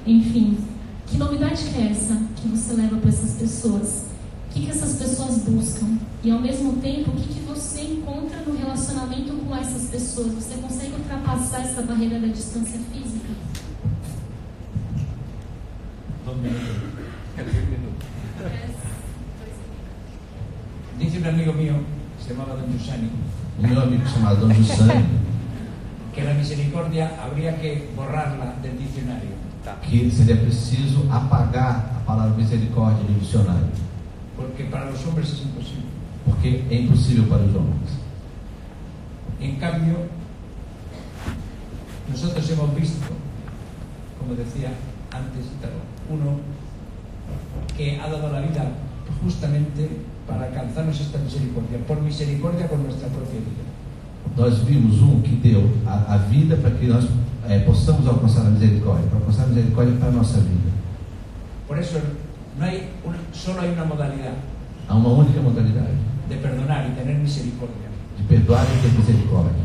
Enfim, que novidade que é essa que você leva para essas pessoas? O que essas pessoas buscam? E ao mesmo tempo, o que você encontra no relacionamento com essas pessoas? Você consegue ultrapassar essa barreira da distância física? 2 minutos. 10 minutos. Dice un amigo mío, se llamaba Don Giussani, o meu amigo chamado Dom Giussani, que la misericordia habría que borrarla del diccionario. que seria preciso apagar a palavra misericórdia do dicionário, Porque para los hombres es imposible. porque é impossível para os homens. En cambio, nosotros hemos visto, como decía antes, uno que ha dado la vida justamente para alcanzarnos esta misericordia, por misericordia por nuestra propia vida. Nós vimos que deu a vida para que nós possamos alcançar a misericórdia, para alcançar a misericórdia para a nossa vida. Por eso solo hay una modalidad Há uma única modalidade de perdonar y tener misericordia. de perdoar e ter misericórdia.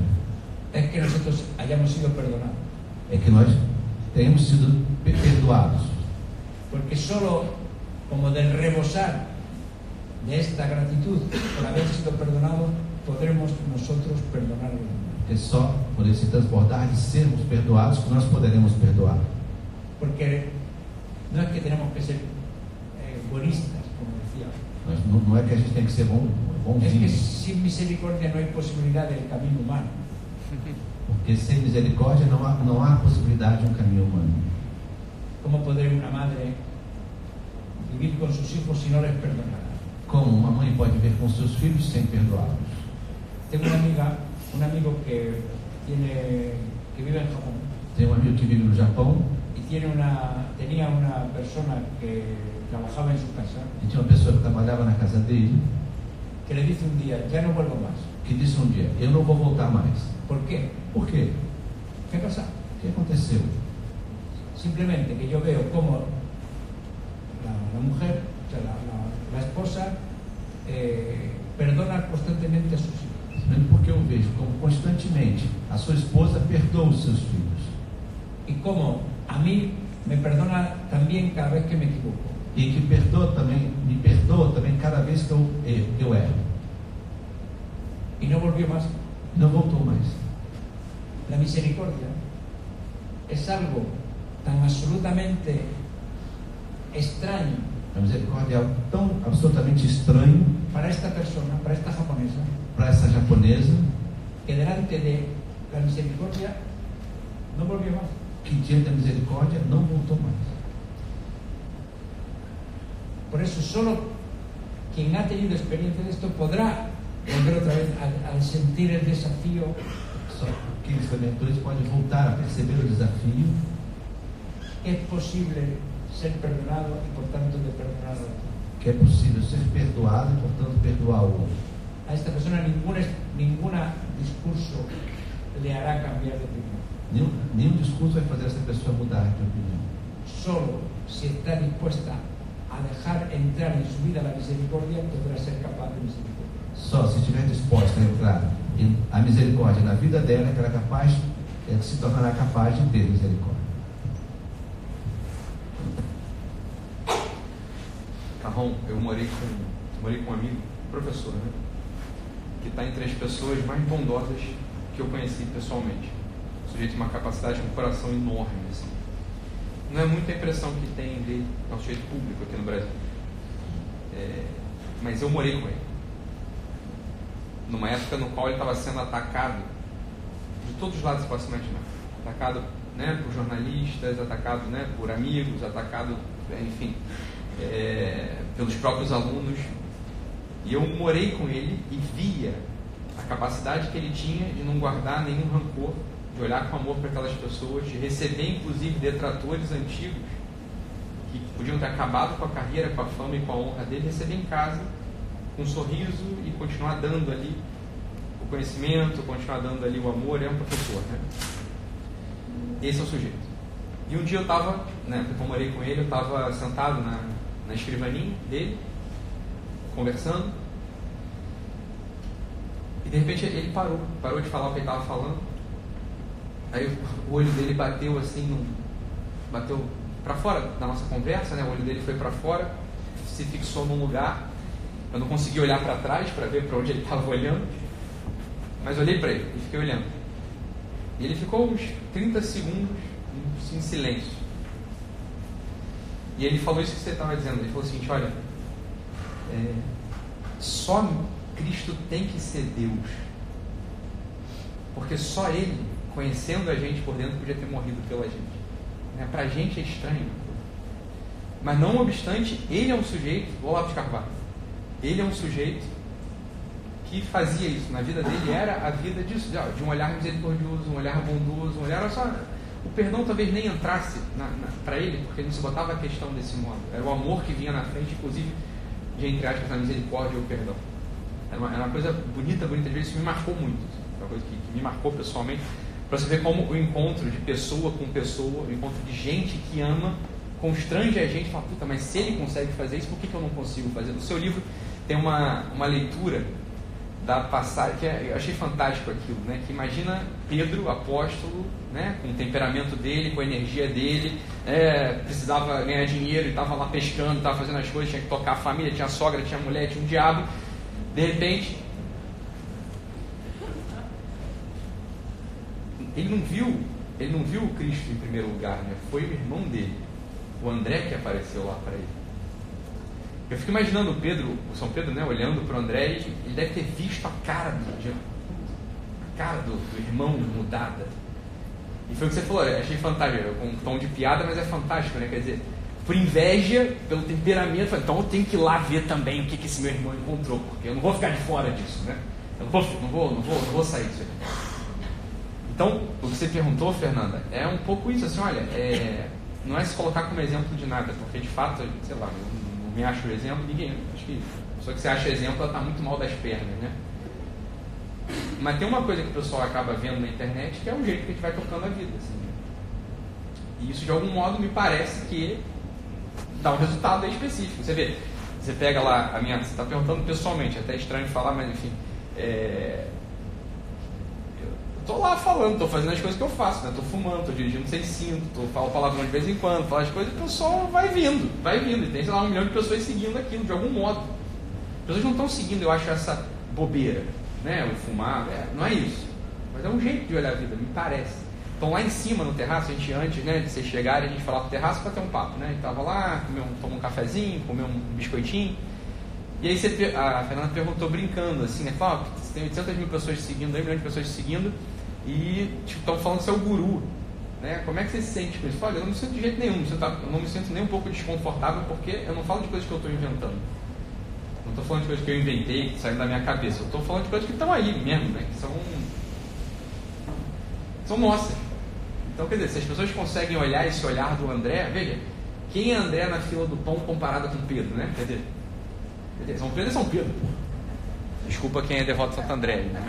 Es que nosotros hayamos sido perdonados. É que nós tenhamos sido perdoados. Porque solo como del rebosar de esta gratitud por haber sido perdonados, podremos nosotros perdonar a los demás. Porque só por esse transbordar de sermos perdoados que nós poderemos perdoar. Porque no es que tenemos que ser buenistas, como decía. Não é que a gente tem que ser Es que bonzinho. sin misericordia no hay posibilidad del camino humano. Porque sem misericórdia não há possibilidade de um caminho humano. ¿Cómo puede una madre vivir con sus hijos si no les perdonará? Como uma mãe pode viver com seus filhos sem perdoá-los? Tengo un amigo que vive en Japón Tem um amigo que vive no Japão y tenía una persona que trabajaba en su casa e tinha uma pessoa que trabalhava na casa dele que le dice un día, ya no vuelvo más. que disse um dia, eu não vou voltar mais. ¿Por qué? Por quê? ¿Qué pasa? O que aconteceu? Simplemente que yo veo cómo la mujer, o sea, la esposa, perdona constantemente a sus hijos. Simplesmente porque eu vejo como constantemente a sua esposa perdoa os seus filhos. Y cómo a mí me perdona también cada vez que me equivoco. E que me perdoa também cada vez que eu erro. Y no volvió más. Não voltou mais. La misericordia es algo tan absolutamente extraño A misericórdia é algo tão absolutamente estranho para esta persona, para esta japonesa, para essa japonesa, que delante de la misericordia no volvió más. que diante da misericórdia não voltou mais. Por eso solo quien ha tenido experiencia de esto podrá volver otra vez a sentir el desafío. Só quem experimentou isso pode voltar a perceber o desafio. Es posible ser perdonado y por tanto de perdonar a otro. Que é possível ser perdoado e, portanto, perdoar o outro. A esta persona ningún discurso le hará cambiar de opinión. Nenhum discurso vai fazer essa pessoa mudar de opinião. Solo si está dispuesta a dejar entrar en su vida la misericordia, podrá ser capaz de misericordia. Só se estiver disposta a entrar a misericórdia na vida dela, que ela é capaz, se tornará capaz de ter misericórdia. Carrão, eu morei com um amigo, professor, né? Que está entre as pessoas mais bondosas que eu conheci pessoalmente. O sujeito tem uma capacidade, um coração enorme, assim. Não é muita a impressão que tem dele, é um sujeito público aqui no Brasil. Mas eu morei com ele. Numa época no qual ele estava sendo atacado de todos os lados que você possa imaginar. Atacado, né, por jornalistas, atacado, né, por amigos, atacado, enfim, pelos próprios alunos. E eu morei com ele e via a capacidade que ele tinha de não guardar nenhum rancor, de olhar com amor para aquelas pessoas, de receber inclusive detratores antigos que podiam ter acabado com a carreira, com a fama e com a honra dele, receber em casa com um sorriso e continuar dando ali o conhecimento, continuar dando ali o amor. É um professor, né? Esse é o sujeito. E um dia eu estava, né, porque eu morei com ele, eu estava sentado na escrivaninha dele, conversando, e de repente ele parou de falar o que ele estava falando. Aí o olho dele bateu assim, bateu para fora da nossa conversa, né? O olho dele foi para fora, se fixou num lugar. Eu não consegui olhar para trás para ver para onde ele estava olhando, mas olhei para ele e fiquei olhando. E ele ficou uns 30 segundos em silêncio. E ele falou isso que você estava dizendo. Ele falou o seguinte: olha, só Cristo tem que ser Deus, porque só Ele, conhecendo a gente por dentro, podia ter morrido pela gente. Para a gente é estranho, mas não obstante, Ele é um sujeito, vou lá buscar Carvalho, Ele é um sujeito que fazia isso. Na vida dele era a vida disso, de um olhar misericordioso, um olhar bondoso, um olhar só. O perdão talvez nem entrasse para ele, porque ele não se botava a questão desse modo. Era o amor que vinha na frente, inclusive, de, entre aspas, na misericórdia ou perdão. Era uma coisa bonita, às vezes isso me marcou muito. Uma coisa que me marcou pessoalmente, para você ver como o encontro de pessoa com pessoa, o encontro de gente que ama, constrange a gente e fala: puta, mas se ele consegue fazer isso, por que eu não consigo fazer? No seu livro tem uma leitura da passagem, que eu achei fantástico aquilo, né? Que imagina Pedro, apóstolo, né? Com o temperamento dele, com a energia dele, precisava ganhar dinheiro e estava lá pescando, estava fazendo as coisas, tinha que tocar a família, tinha sogra, tinha mulher, tinha um diabo. De repente, ele não viu o Cristo em primeiro lugar, né? Foi o irmão dele, o André, que apareceu lá para ele. Eu fico imaginando o São Pedro, né, olhando para o André, e ele deve ter visto a cara do irmão mudada. E foi o que você falou, eu achei fantástico, com um tom de piada, mas é fantástico, né? Quer dizer, por inveja, pelo temperamento, então eu tenho que ir lá ver também o que esse meu irmão encontrou, porque eu não vou ficar de fora disso, né? Eu não vou sair disso aqui. Então, o que você perguntou, Fernanda, é um pouco isso, assim, olha, não é se colocar como exemplo de nada, porque de fato, sei lá, não me acho exemplo, ninguém, acho que só que você acha exemplo, ela está muito mal das pernas, né? Mas tem uma coisa que o pessoal acaba vendo na internet, que é o jeito que a gente vai tocando a vida, assim, né? E isso de algum modo me parece que dá um resultado aí específico. Você vê, você pega lá você está perguntando pessoalmente, é até estranho de falar, mas enfim, estou lá falando, estou fazendo as coisas que eu faço, né? Estou fumando, estou dirigindo sem cinto, falo palavrão de vez em quando, falo as coisas, e o pessoal vai vindo, e tem, sei lá, 1 milhão de pessoas seguindo aquilo, de algum modo. As pessoas não estão seguindo, eu acho, essa bobeira, né? O fumar, não é isso, mas é um jeito de olhar a vida, me parece. Então lá em cima, no terraço, a gente antes, né, de vocês chegarem, a gente falava pro terraço para ter um papo, né? A gente tava lá, tomou um cafezinho, comeu um biscoitinho, e aí a Fernanda perguntou brincando, assim, né? Falou, você tem 800 mil pessoas seguindo, 1 milhão de pessoas seguindo, e estão falando que você é o guru, né? Como é que você se sente com isso? Olha, eu não me sinto de jeito nenhum, eu não me sinto nem um pouco desconfortável, porque eu não falo de coisas que eu estou inventando. Não estou falando de coisas que eu inventei, que saem da minha cabeça. Eu estou falando de coisas que estão aí mesmo, né? Que são nossas. Então, quer dizer, se as pessoas conseguem olhar esse olhar do André, veja, quem é André na fila do pão comparado com Pedro, né? Quer dizer, São Pedro é São Pedro, pô. Desculpa quem é devoto de Santo André, né?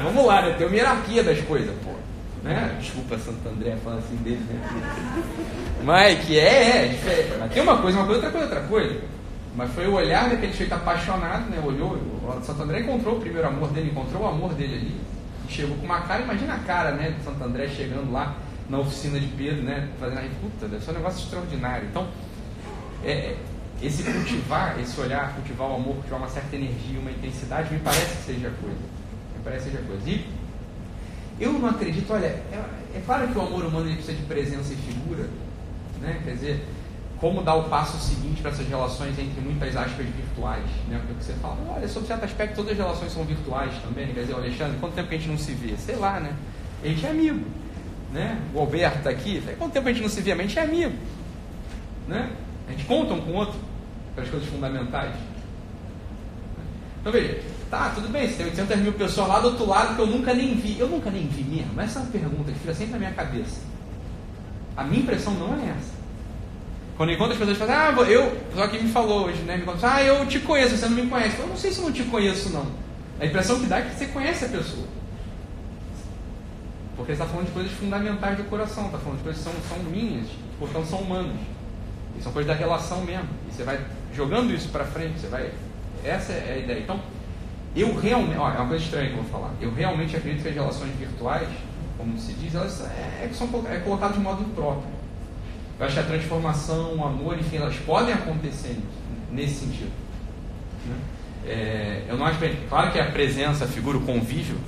Vamos lá, né? Tem uma hierarquia das coisas, pô. Né? Desculpa Santo André falando assim dele, né? Mas que é diferente. Mas tem uma coisa, outra coisa. Mas foi o olhar daquele jeito apaixonado, né? Olhou, o Santo André encontrou o primeiro amor dele, encontrou o amor dele ali. E chegou com uma cara, imagina a cara, né? Do Santo André chegando lá na oficina de Pedro, né? Fazendo aí, puta, deve ser um negócio extraordinário. Então, esse cultivar, esse olhar, cultivar o amor, cultivar uma certa energia, uma intensidade, me parece que seja coisa. E eu não acredito, olha, é claro que o amor humano ele precisa de presença e figura, né? Quer dizer, como dar o passo seguinte para essas relações entre muitas aspas virtuais, né? Porque você fala, olha, sob certo aspecto todas as relações são virtuais também, né? Quer dizer, Alexandre, quanto tempo que a gente não se vê? Sei lá, né? A gente é amigo, né? O Alberto está aqui, quanto tempo a gente não se vê? Mas a gente é amigo, né? A gente conta um com o outro para as coisas fundamentais. Então veja, tá, tudo bem, você tem 800 mil pessoas lá do outro lado que eu nunca nem vi. Eu nunca nem vi mesmo? Essa é uma pergunta que fica sempre na minha cabeça. A minha impressão não é essa. Quando eu encontro as pessoas que falam, só que me falou hoje, né? Me contou, eu te conheço, você não me conhece. Eu não sei se eu não te conheço, não. A impressão que dá é que você conhece a pessoa. Porque você está falando de coisas fundamentais do coração, está falando de coisas que são minhas, portanto são humanas. E são coisas da relação mesmo. E você vai jogando isso para frente, essa é a ideia. Então, eu realmente, é uma coisa estranha que eu vou falar, eu realmente acredito que as relações virtuais, como se diz, elas são colocadas de modo impróprio. Eu acho que a transformação, o amor, enfim, elas podem acontecer nesse sentido, né? Eu não acho bem, claro que a presença, a figura, o convívio,